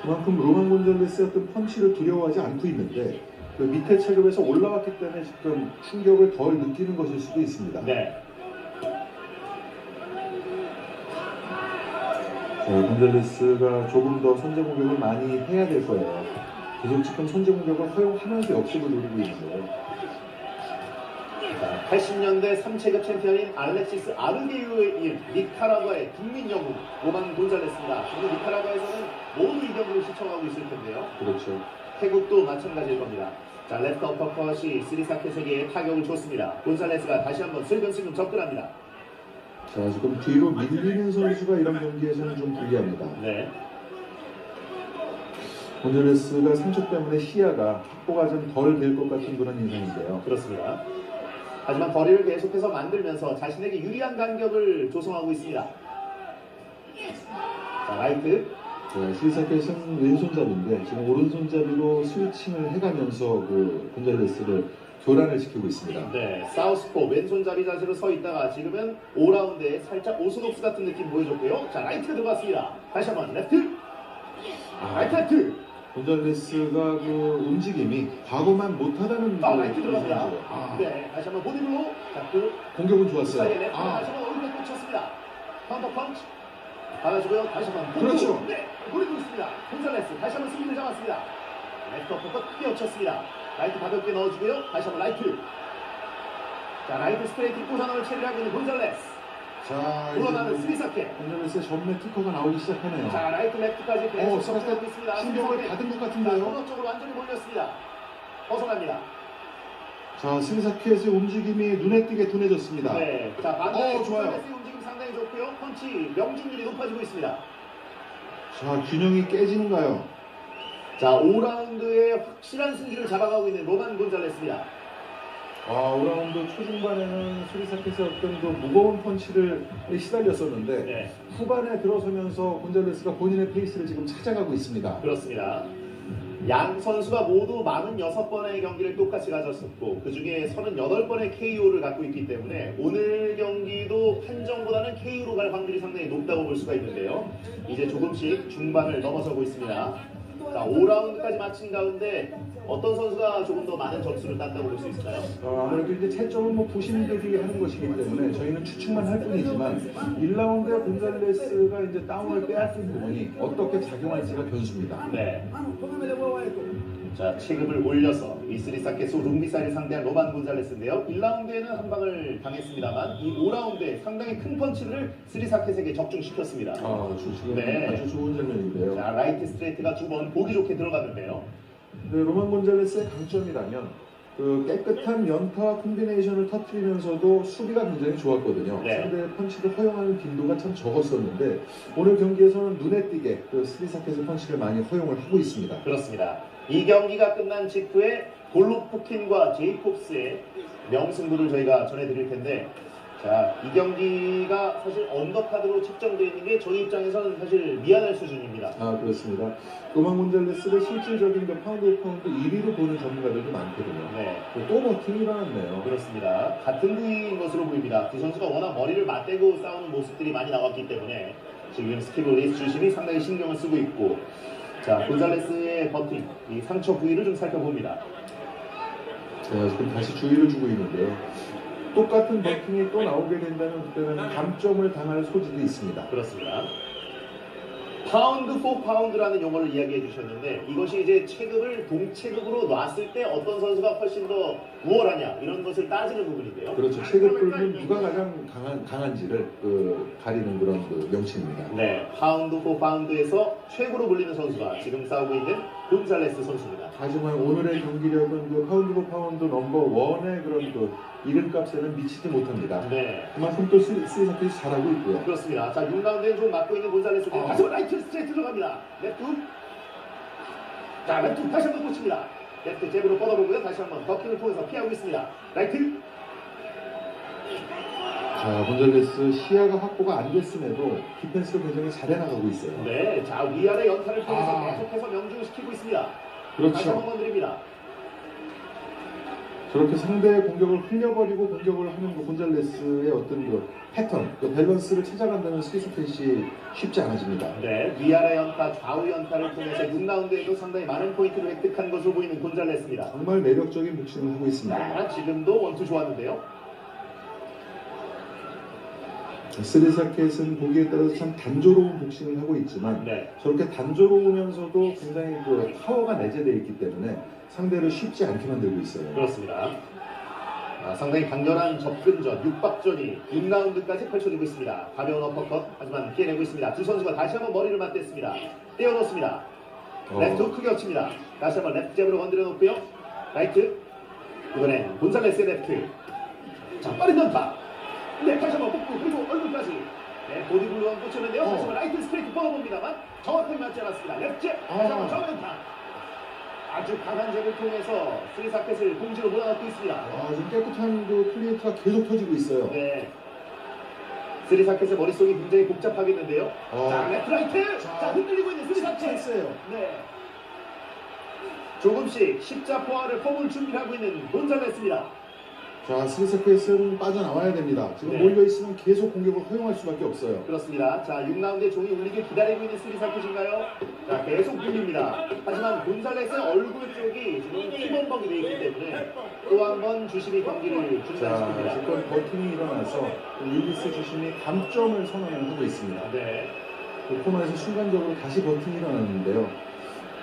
Speaker 2: 그만큼 로만 곤잘레스의 어떤 펀치를 두려워하지 않고 있는데 그 밑에 체급에서 올라왔기 때문에 지금 충격을 덜 느끼는 것일 수도 있습니다.
Speaker 1: 네.
Speaker 2: 곤잘레스가 조금 더 선제 공격을 많이 해야 될 거예요. 계속 지금 선제 공격을 허용하면서 역습을 노리고 있는데요.
Speaker 1: 80년대 3체급 챔피언인 알렉시스 아르게유에 이은 니카라과의 국민 영웅 로만 곤잘레스입니다. 지금 니카라과에서는 모두 이 경기를 시청하고 있을 텐데요.
Speaker 2: 그렇죠.
Speaker 1: 태국도 마찬가지일 겁니다. 자, 레프트 어퍼컷이 스리사켓에게 타격을 줬습니다. 곤살레스가 다시 한번 슬금슬금 접근합니다.
Speaker 2: 자, 지금 뒤로 밀리는 선수가 이런 경기에서는 좀 불리합니다.
Speaker 1: 네.
Speaker 2: 곤잘레스가 상처 때문에 시야가 확보가 좀 덜 될 것 같은 그런 인상인데요.
Speaker 1: 그렇습니다. 하지만 거리를 계속해서 만들면서 자신에게 유리한 간격을 조성하고 있습니다. 자, 라이트.
Speaker 2: 네, 스리사켓은 왼손잡이인데 지금 오른손잡이로 스위칭을 해가면서 그 곤잘레스를 교란을 시키고 있습니다.
Speaker 1: 네, 사우스포 왼손잡이 자세로 서 있다가 지금은 5라운드에 살짝 오소독스 같은 느낌 보여줬고요. 자, 라이트가 들어갔습니다. 다시 한번 레프트. 라이트.
Speaker 2: 곤잘레스가 그 움직임이 과거만 못하다는
Speaker 1: 라이트 들어갑니다.
Speaker 2: 선수예요.
Speaker 1: 네, 다시 한번 보디블로. 자, 그
Speaker 2: 공격은
Speaker 1: 사이에
Speaker 2: 좋았어요.
Speaker 1: 레프트 다시 한번 얼굴에 꽂혔습니다. 카운터 펀치. 받아주고요. 다시 한번 punch.
Speaker 2: 그렇죠.
Speaker 1: 네, 노리고 있습니다. 곤잘레스 다시 한번 승리를 잡았습니다. 라이트 어퍼컷 뛰어쳤습니다. 라이트 가볍게 넣어주고요. 다시 한번 라이트. 자, 라이트 스트레이트 꽂아넣을 체리를 하고 있는 곤잘레스.
Speaker 2: 자,
Speaker 1: 돌아가는
Speaker 2: 이제
Speaker 1: 스리사켓.
Speaker 2: 곤잘레스의 전매 특허가 나오기 시작하네요.
Speaker 1: 자, 라이트 레프트까지 계속
Speaker 2: 스리사켓
Speaker 1: 접근하고 있습니다.
Speaker 2: 충격을
Speaker 1: 스리사켓.
Speaker 2: 받은 것
Speaker 1: 자,
Speaker 2: 같은데요.
Speaker 1: 코너 쪽으로 완전히 몰렸습니다. 벗어납니다.
Speaker 2: 자, 스리사켓의 움직임이 눈에 띄게 둔해졌습니다.
Speaker 1: 네, 자, 반대의
Speaker 2: 좋아요.
Speaker 1: 곤잘레스의 움직임 상당히 좋고요. 펀치 명중률이 높아지고 있습니다.
Speaker 2: 자, 균형이 깨지는가요?
Speaker 1: 자, 5라운드에 확실한 승기를 잡아가고 있는 로만 곤잘레스입니다.
Speaker 2: 5라운드 초중반에는 스리사켓의 어떤 그 무거운 펀치를 시달렸었는데
Speaker 1: 네,
Speaker 2: 후반에 들어서면서 곤잘레스가 본인의 페이스를 지금 찾아가고 있습니다.
Speaker 1: 그렇습니다. 양 선수가 모두 46번의 경기를 똑같이 가졌었고 그 중에 38번의 KO를 갖고 있기 때문에 오늘 경기도 판정보다는 KO로 갈 확률이 상당히 높다고 볼 수가 있는데요. 이제 조금씩 중반을 넘어서고 있습니다. 자, 5라운드까지 마친 가운데 어떤 선수가 조금 더 많은 점수를 땄다고 볼 수 있을까요?
Speaker 2: 아무래도 이제 채점은 뭐 부심들이 하는 것이기 때문에 저희는 추측만 할 뿐이지만 1라운드에 곤잘레스가 이제 다운을 빼앗긴 부분이 어떻게 작용할지가 변수입니다.
Speaker 1: 네. 자, 체급을 올려서 이스리사케스 룸비사를 상대한 로만 곤잘레스인데요. 1라운드에는 한 방을 당했습니다만 이 5라운드에 상당히 큰 펀치를 스리사켓에게 적중시켰습니다.
Speaker 2: 지금
Speaker 1: 네.
Speaker 2: 아주 좋은 장면인데요.
Speaker 1: 자, 라이트 스트레이트가 두 번 보기 좋게 들어갔는데요.
Speaker 2: 네, 로만 곤잘레스의 강점이라면 그 깨끗한 연타와 콤비네이션을 터뜨리면서도 수비가 굉장히 좋았거든요.
Speaker 1: 네.
Speaker 2: 상대의 펀치를 허용하는 빈도가 참 적었었는데 오늘 경기에서는 눈에 띄게 그 스리사켓의 펀치를 많이 허용을 하고 있습니다.
Speaker 1: 그렇습니다. 이 경기가 끝난 직후에 골로프킨과 제이콥스의 명승부를 저희가 전해드릴 텐데, 자, 이 경기가 사실 언더카드로 책정되어 있는 게 저희 입장에서는 사실 미안할 수준입니다.
Speaker 2: 그렇습니다. 로만 곤잘레스를 실질적인 그 파운드 파운드 1위로 보는 전문가들도 많거든요.
Speaker 1: 네,
Speaker 2: 또 버팅이 일어났네요.
Speaker 1: 그렇습니다. 같은 부위인 것으로 보입니다. 두 선수가 워낙 머리를 맞대고 싸우는 모습들이 많이 나왔기 때문에 지금 스키블리스 주심이 상당히 신경을 쓰고 있고, 자, 곤잘레스의 버팅, 이 상처 부위를 좀 살펴봅니다.
Speaker 2: 자, 지금 다시 주의를 주고 있는데요. 똑같은 버팅이 또 나오게 된다면 그때는 감점을 당할 소지도 있습니다.
Speaker 1: 그렇습니다. 파운드 포 파운드라는 용어를 이야기해 주셨는데, 이것이 이제 체급을 동체급으로 놨을 때 어떤 선수가 훨씬 더 우월하냐 이런 것을 따지는 부분인데요.
Speaker 2: 그렇죠. 체급 불문 누가 가장 강한지를 가리는 그런 그 명칭입니다.
Speaker 1: 네, 파운드 포 파운드에서 최고로 불리는 선수가 지금 싸우고 있는 곤잘레스 선수입니다.
Speaker 2: 하지만 오늘의 경기력은 그 파운드 포 파운드 넘버 원의 그런 그 이름값에는 미치지 못합니다.
Speaker 1: 네,
Speaker 2: 그만큼 또 스리사켓이 잘하고 있고요.
Speaker 1: 그렇습니다. 자, 6라운드에 좀 맞고 있는 곤잘레스인데 다시 한번 라이트 스트레이트 들어갑니다. 랩투. 자, 랩투 다시 한번 꽂힙니다. 랩투 잽으로 뻗어보고요. 다시 한번 더킹을 통해서 피하고 있습니다. 라이트.
Speaker 2: 자, 곤잘레스 시야가 확보가 안 됐음에도 디펜스를 굉장히 잘 해나가고 있어요.
Speaker 1: 네, 자, 위아래 연타를 통해서 계속해서 명중시키고 있습니다. 다시
Speaker 2: 그렇죠.
Speaker 1: 한번 드립니다.
Speaker 2: 저렇게 상대의 공격을 흘려버리고 공격을 하는 그 곤잘레스의 어떤 그 패턴, 그 밸런스를 찾아간다는 스리사켓이 쉽지 않아집니다.
Speaker 1: 네, 위아래 연타, 좌우 연타를 통해서 6라운드에도 상당히 많은 포인트를 획득한 것으로 보이는 곤잘레스입니다.
Speaker 2: 정말 매력적인 복싱을 하고 있습니다.
Speaker 1: 자, 지금도 원투 좋았는데요.
Speaker 2: 스리사켓은 보기에 따라서 참 단조로운 복싱을 하고 있지만
Speaker 1: 네,
Speaker 2: 저렇게 단조로우면서도 굉장히 그 파워가 내재되어 있기 때문에 상대를 쉽지 않게 만들고 있어요.
Speaker 1: 그렇습니다. 상당히 강렬한 접근전, 육박전이 6라운드까지 펼쳐지고 있습니다. 가벼운 어퍼컷, 하지만 피해내고 있습니다. 두 선수가 다시 한번 머리를 맞댔습니다. 떼어놓습니다. 레프트 훅 크게 얹힙니다. 다시 한번 레프트 잽으로 건드려 놓고요. 라이트. 이번엔 곤잘레스의 레프트. 자, 빠른 연타. 네, 다시 한번 복부, 그리고 얼굴까지. 네, 보디블루원 꽂혔는데요. 다시 한번 라이트 스트레이트 뻗어봅니다만 정확하게 맞지 않았습니다. 레프트 잽. 다시 한번 정연타. 아주 강한 잽을 통해서 스리사켓을 공지로 몰아넣고 있습니다.
Speaker 2: 지금 깨끗한 그 클리어가 계속 터지고 있어요.
Speaker 1: 네. 스리사켓의 머릿속이 굉장히 복잡하겠는데요. 자, 레프트 라이트. 자, 흔들리고 있는 스리사켓.
Speaker 2: 했어요.
Speaker 1: 네. 조금씩 십자포화를 퍼볼 준비를 하고 있는 곤잘레스입니다.
Speaker 2: 자, 스리사켓은 빠져나와야 됩니다. 지금
Speaker 1: 네.
Speaker 2: 몰려있으면 계속 공격을 허용할 수밖에 없어요.
Speaker 1: 그렇습니다. 자, 6라운드에 종이 울리길 기다리고 있는 스리사켓인가요? 자, 계속 울립니다. 하지만 곤잘레스의 얼굴 쪽이 지금 팀원벅이 되어 있기 때문에 또 한 번 주심이 경기를
Speaker 2: 자,
Speaker 1: 중단시킵니다.
Speaker 2: 지금 버팅이 일어나서 릴리스 주심이 감점을 선언을 하고 있습니다.
Speaker 1: 네.
Speaker 2: 그 코너에서 순간적으로 다시 버팅이 일어났는데요.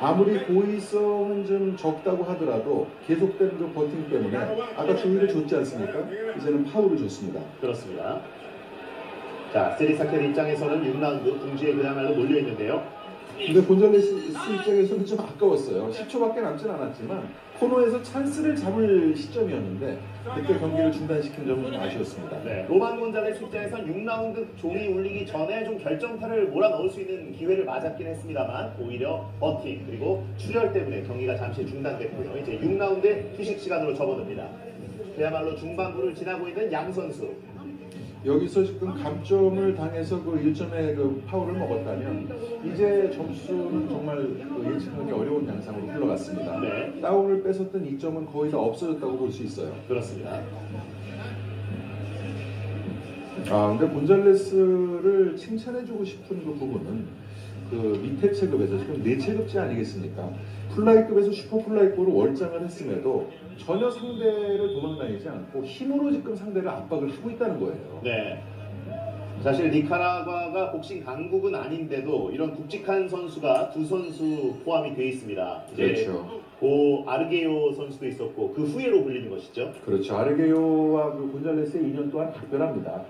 Speaker 2: 아무리 고의성은 좀 적다고 하더라도 계속되는 그 버팅 때문에 아까 주의를 줬지 않습니까? 이제는 파울을 줬습니다.
Speaker 1: 그렇습니다. 자, 스리사켓 입장에서는 6라운드 궁지에 그야말로 몰려있는데요.
Speaker 2: 근데 곤잘레스 입장에서는 좀 아까웠어요. 10초밖에 남진 않았지만 코너에서 찬스를 잡을 시점이었는데 그때 경기를 중단시킨 점은 좀 아쉬웠습니다.
Speaker 1: 네, 로만 곤잘레스 입장에선 6라운드 종이 울리기 전에 좀 결정타를 몰아넣을 수 있는 기회를 맞았긴 했습니다만 오히려 버팅 그리고 출혈 때문에 경기가 잠시 중단됐고요. 이제 6라운드에 휴식 시간으로 접어듭니다. 그야말로 중반부를 지나고 있는 양 선수.
Speaker 2: 여기서 지금 감점을 당해서 그 1점의 그 파울을 먹었다면 이제 점수는 정말 그 예측하기 어려운 양상으로 흘러갔습니다.
Speaker 1: 네.
Speaker 2: 다운을 뺏었던 2점은 거의 다 없어졌다고 볼 수 있어요.
Speaker 1: 그렇습니다.
Speaker 2: 근데 곤잘레스를 칭찬해주고 싶은 그 부분은 그 밑에 체급에서 지금 4체급제 아니겠습니까? 플라이급에서 슈퍼 플라이급으로 월장을 했음에도 전혀 상대를 도망다니지 않고 힘으로 지금 상대를 압박을 하고 있다는 거예요.
Speaker 1: 네. 사실 니카라과가 복싱 강국은 아닌데도 이런 굵직한 선수가 두 선수 포함이 되어 있습니다. 이제
Speaker 2: 그렇죠.
Speaker 1: 고 아르게요 선수도 있었고 그 후예로 불리는 것이죠.
Speaker 2: 그렇죠. 아르게요와 그 곤잘레스의 인연 또한 각별합니다.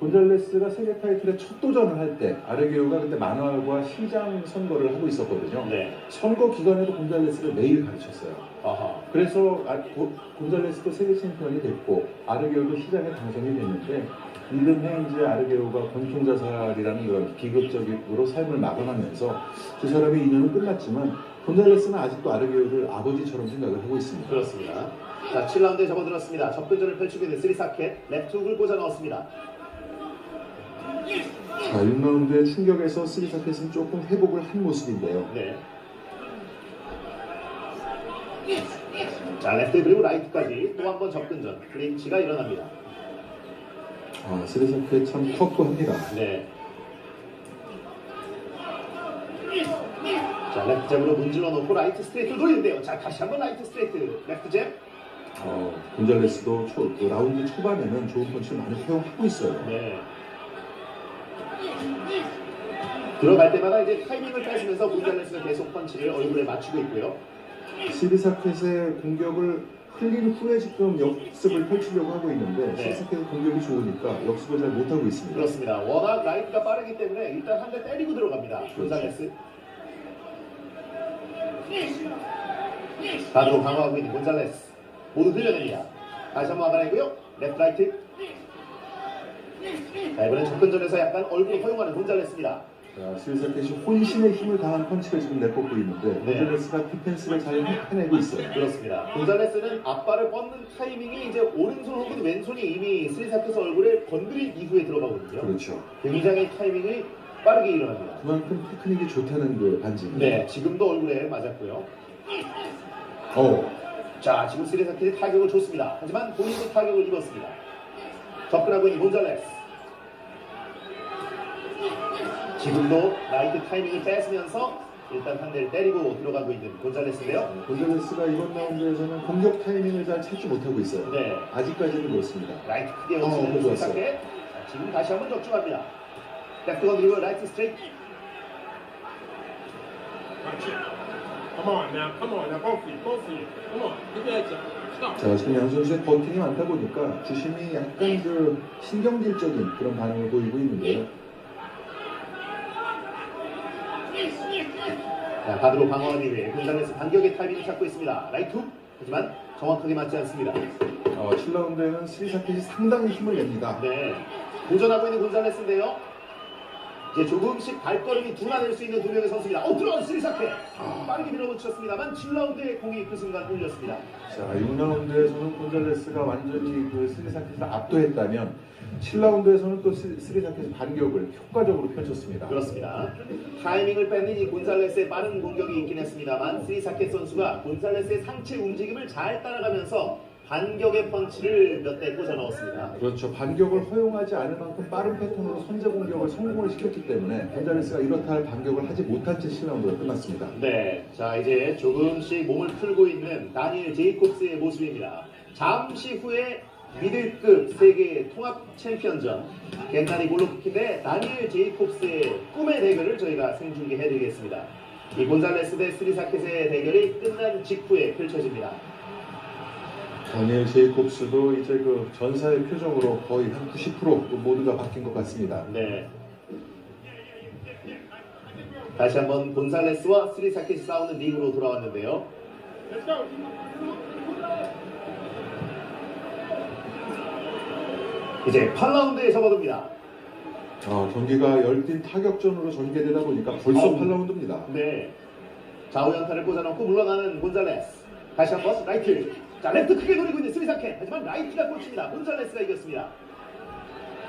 Speaker 2: 곤잘레스가 세계 타이틀에 첫 도전을 할 때 아르게요가 그때 만화과 시장 선거를 하고 있었거든요.
Speaker 1: 네.
Speaker 2: 선거 기간에도 곤잘레스를 매일 가르쳤어요.
Speaker 1: 아하.
Speaker 2: 그래서 곤잘레스도 세계 챔피언이 됐고 아르게요도 시장에 당선이 됐는데 이듬해 이제 아르게요가 권총자살이라는 그런 비극적으로 삶을 마감하면서 두 사람의 인연은 끝났지만 곤잘레스는 아직도 아르게요를 아버지처럼 생각을 하고 있습니다.
Speaker 1: 그렇습니다. 자, 7라운드에 접어들었습니다. 접근전을 펼치고 있는 스리사켓 랩 훅을 꽂아 넣었습니다.
Speaker 2: 자, 6라운드의 충격에서 스리사켓은 조금 회복을 한 모습인데요.
Speaker 1: 네. 자, 레프트 그리고 라이트까지 또 한 번 접근전. 클린치가 일어납니다.
Speaker 2: 스리사켓 참 터프합니다.
Speaker 1: 네. 자, 레프트 잽으로 문질러 놓고 라이트 스트레이트 돌리는데요. 자, 다시 한번 라이트 스트레이트. 레프트 잽.
Speaker 2: 곤잘레스도 그 라운드 초반에는 좋은 펀치를 많이 허용하고 있어요.
Speaker 1: 네. 들어갈 때마다 이제 타이밍을 뺏으면서 곤잘레스가 계속 펀치를 얼굴에 맞추고 있고요.
Speaker 2: 스리사켓의 공격을 흘린 후에 지금 역습을 펼치려고 하고 있는데
Speaker 1: 네.
Speaker 2: 스리사켓의 공격이 좋으니까 역습을 잘 못하고 있습니다.
Speaker 1: 그렇습니다. 워낙 라이트가 빠르기 때문에 일단 한 대 때리고 들어갑니다. 곤잘레스. 반으로 방어하고 있는 곤잘레스. 모두 흘려냅니다. 다시 한번 막아내고요. 레프트 라이트. 자, 이번엔 접근전에서 약간 얼굴을 허용하는 곤잘레스입니다.
Speaker 2: 자, 스리사켓이 혼신의 힘을 다한 펀치를 지금 내뻗고 있는데
Speaker 1: 네.
Speaker 2: 곤잘레스가 디펜스를 잘 해내고 있어요.
Speaker 1: 그렇습니다. 곤잘레스는 앞발을 뻗는 타이밍이 이제 오른손 혹은 왼손이 이미 스리사켓 얼굴을 건드린 이후에 들어가거든요.
Speaker 2: 그렇죠.
Speaker 1: 굉장히 타이밍이 빠르게 일어납니다.
Speaker 2: 그만큼 테크닉이 좋다는 그 반증입니다.
Speaker 1: 네, 지금도 얼굴에 맞았고요.
Speaker 2: 어,
Speaker 1: 자, 지금 스리사켓이 타격을 줬습니다. 하지만 본인도 타격을 입었습니다. 접근하고 있는 곤잘레스. 지금도 라이트 타이밍을 뺏으면서 일단 한 대를 때리고 들어가고 있는 곤잘레스인데요.
Speaker 2: 곤잘레스가 이번 라운드에서는 공격 타이밍을 잘 찾지 못하고 있어요.
Speaker 1: 네,
Speaker 2: 아직까지는 그렇습니다.
Speaker 1: 라이트 크게 오치는
Speaker 2: 좋았어요.
Speaker 1: 스리사켓. 자, 지금 다시 한번 적중합니다. 레프트 건드리고 라이트 스트레이트.
Speaker 3: Come on now, come on now, both feet. Come on, get that jump. Stop.
Speaker 2: 자, 지금 양 선수의 버팅이 많다 보니까 주심이 약간 그 신경질적인 그런 반응을 보이고 있는데요.
Speaker 1: 자, 바드로 방어하기 위해 곤잘레스 반격의 타이밍을 찾고 있습니다. 라이트 훅. 하지만 정확하게 맞지 않습니다.
Speaker 2: 7라운드에는 스리사켓이 상당히 힘을 냅니다.
Speaker 1: 네, 도전하고 있는 곤잘레스인데요. 이제 조금씩 발걸음이 둔화될 수 있는 두 명의 선수입니다. 들어간 스리사켓. 빠르게 밀어붙였습니다만 7라운드에 공이 그 순간 울렸습니다.
Speaker 2: 자, 6라운드에서는 곤잘레스가 완전히 그 스리사켓을 압도했다면 7라운드에서는 또 스리사켓의 반격을 효과적으로 펼쳤습니다.
Speaker 1: 그렇습니다. 타이밍을 뺏는 이 곤잘레스의 빠른 공격이 있긴 했습니다만 스리사켓 선수가 곤잘레스의 상체 움직임을 잘 따라가면서 반격의 펀치를 몇 대 꽂아 넣었습니다.
Speaker 2: 그렇죠. 반격을 허용하지 않을 만큼 빠른 패턴으로 선제 공격을 성공을 시켰기 때문에 곤잘레스가 이렇다 할 반격을 하지 못한 채 7라운드가 끝났습니다.
Speaker 1: 네, 자 이제 조금씩 몸을 풀고 있는 다니엘 제이콥스의 모습입니다. 잠시 후에 미들급 세계 통합 챔피언전 겐나디 골로프킨 대 다니엘 제이콥스의 꿈의 대결을 저희가 생중계해드리겠습니다. 이 곤잘레스 대 스리사켓의 대결이 끝난 직후에 펼쳐집니다.
Speaker 2: 다니엘 제이콥스도 이제 그 전사의 표정으로 거의 한 90% 모두가 바뀐 것 같습니다.
Speaker 1: 네. 다시 한번 곤살레스와 스리사켓이 싸우는 링으로 돌아왔는데요.
Speaker 3: Let's go.
Speaker 1: 이제 8라운드에 접어듭니다.
Speaker 2: 경기가 열띤 타격전으로 전개되다 보니까 벌써
Speaker 1: 아우.
Speaker 2: 8라운드입니다.
Speaker 1: 네. 좌우 연타를 꽂아놓고 물러나는 곤잘레스. 다시 한번 라이트. 자, 레프트 크게 노리고 있는 스리사켓. 하지만 라이트가 꽂힙니다. 곤잘레스가 이겼습니다.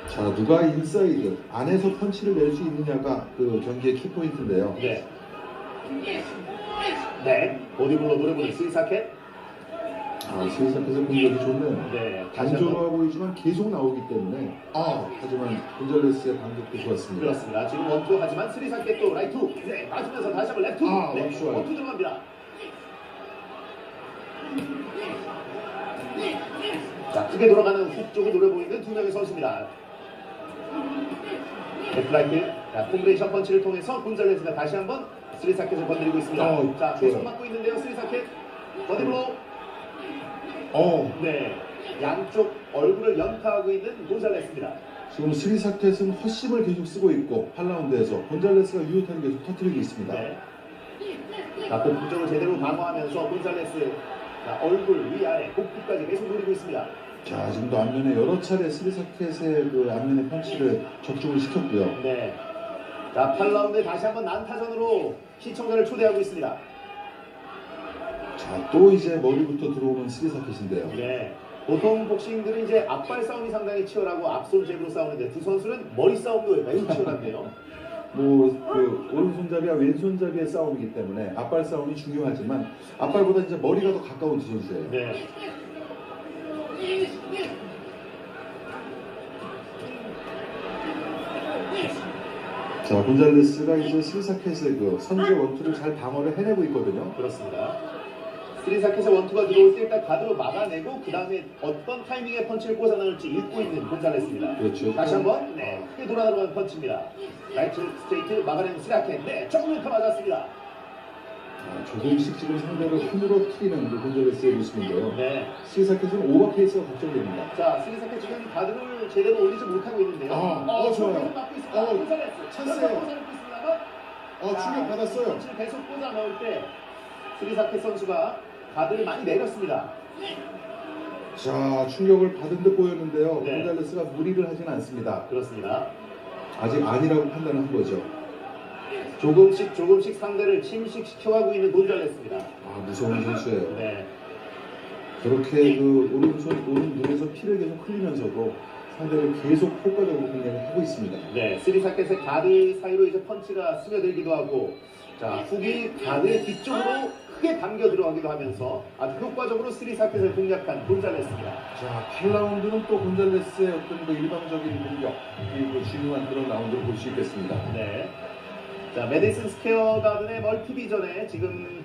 Speaker 2: 자, 누가 인사이드 안에서 펀치를 낼 수 있느냐가 그 경기의 키포인트인데요.
Speaker 1: 네. 네. 보디블로 노려보는 스리사켓.
Speaker 2: 스리사켓의 공격이 좋네요.
Speaker 1: 네, 다시 한번.
Speaker 2: 단조로워 보이지만 계속 나오기 때문에 하지만 곤잘레스의 반격도 좋았습니다.
Speaker 1: 그렇습니다. 지금 원투 하지만 스리사켓 또 라이트 훅. 네, 맞으면서 다시 한번 레프트 훅. 네,
Speaker 2: 원투.
Speaker 1: 원투 들어갑니다. 자, 크게 돌아가는 훅 쪽을 노려보이는 두 명의 선수입니다. 데플라이트, 자, 콤비네이션 펀치를 통해서 곤잘레스가 다시 한번 스리사켓을 건드리고 있습니다. 자,
Speaker 2: 좋아요.
Speaker 1: 계속 맞고 있는데요, 스리사켓. 버디블로. 네, 양쪽 얼굴을 연타하고 있는 곤잘레스입니다.
Speaker 2: 지금 스리사켓은 헛심을 계속 쓰고 있고 8라운드에서 곤잘레스가 유효타를 계속 터뜨리고 있습니다.
Speaker 1: 네. 자, 복부적으로 제대로 방어하면서 곤잘레스, 자, 얼굴 위아래 복부까지 계속 노리고 있습니다.
Speaker 2: 자, 지금도 앞면에 여러 차례 스리사켓의 그 앞면에 펀치를 적중을 시켰고요.
Speaker 1: 네. 자, 8라운드에 다시 한번 난타전으로 시청자를 초대하고 있습니다.
Speaker 2: 자, 또 이제 머리부터 들어오는 스리사켓인데요.
Speaker 1: 네. 보통 복싱들은 이제 앞발 싸움이 상당히 치열하고 앞손 잽으로 싸우는데 두 선수는 머리 싸움도 매우 치열한데요.
Speaker 2: 그 오른손잡이와 왼손잡이의 싸움이기 때문에 앞발 싸움이 중요하지만 앞발보다 이제 머리가 더 가까운 두 선수예요.
Speaker 1: 네.
Speaker 2: 자, 곤잘레스가 이제 스리사켓의 그 선제 원투를 잘 방어를 해내고 있거든요.
Speaker 1: 그렇습니다. 스리사켓의 원투가 들어올 때 일단 가드로 막아내고 그 다음에 어떤 타이밍에 펀치를 꽂아 넣을지 읽고 있는 곤잘레스입니다.
Speaker 2: 그렇죠.
Speaker 1: 다시 한번 네, 크게 돌아 들어가는 펀치입니다. 라이트 스트레이트 막아내는 스리사켓. 네, 조금 더 맞았습니다.
Speaker 2: 조금씩 지금 상대를 힘으로 튀기는 그 곤잘레스의 모습인데요.
Speaker 1: 네.
Speaker 2: 스리사켓은 오버페이스가 걱정됩니다.
Speaker 1: 자, 스리사켓 지금 가드를 제대로 올리지 못하고 있는데요.
Speaker 2: 좋아요.
Speaker 1: 계속 맞고 있습니다. 곤잘레스.
Speaker 2: 찬스예요.
Speaker 1: 꽂아 넣고 있습니다만
Speaker 2: 충격 받았어요.
Speaker 1: 펀치를 계속 꽂아 넣을 때 스리사켓 선수가 가드를 많이 내렸습니다.
Speaker 2: 자, 충격을 받은 듯 보였는데요.
Speaker 1: 네.
Speaker 2: 곤잘레스가 무리를 하진 않습니다.
Speaker 1: 그렇습니다.
Speaker 2: 아직 아니라고 판단을 한 거죠.
Speaker 1: 조금씩 상대를 침식시켜가고 있는 곤잘레스입니다.
Speaker 2: 무서운 선수예요.
Speaker 1: 네.
Speaker 2: 그렇게 그 오른 눈에서 피를 계속 흘리면서도 상대를 계속 효과적으로 공략을 하고 있습니다.
Speaker 1: 네, 스리사켓의 가드 사이로 이제 펀치가 스며들기도 하고, 자, 훅이 가드의 뒤쪽으로 크게 당겨 들어가기도 하면서 아주 효과적으로 스리사켓을 공략한 곤잘레스입니다.
Speaker 2: 자, 8라운드는 또 곤잘레스의 어떤 그 일방적인 공격, 그리고 중요한 그런 라운드를 볼 수 있겠습니다.
Speaker 1: 네. 자, 메디슨 스퀘어 가든의 멀티비전에 지금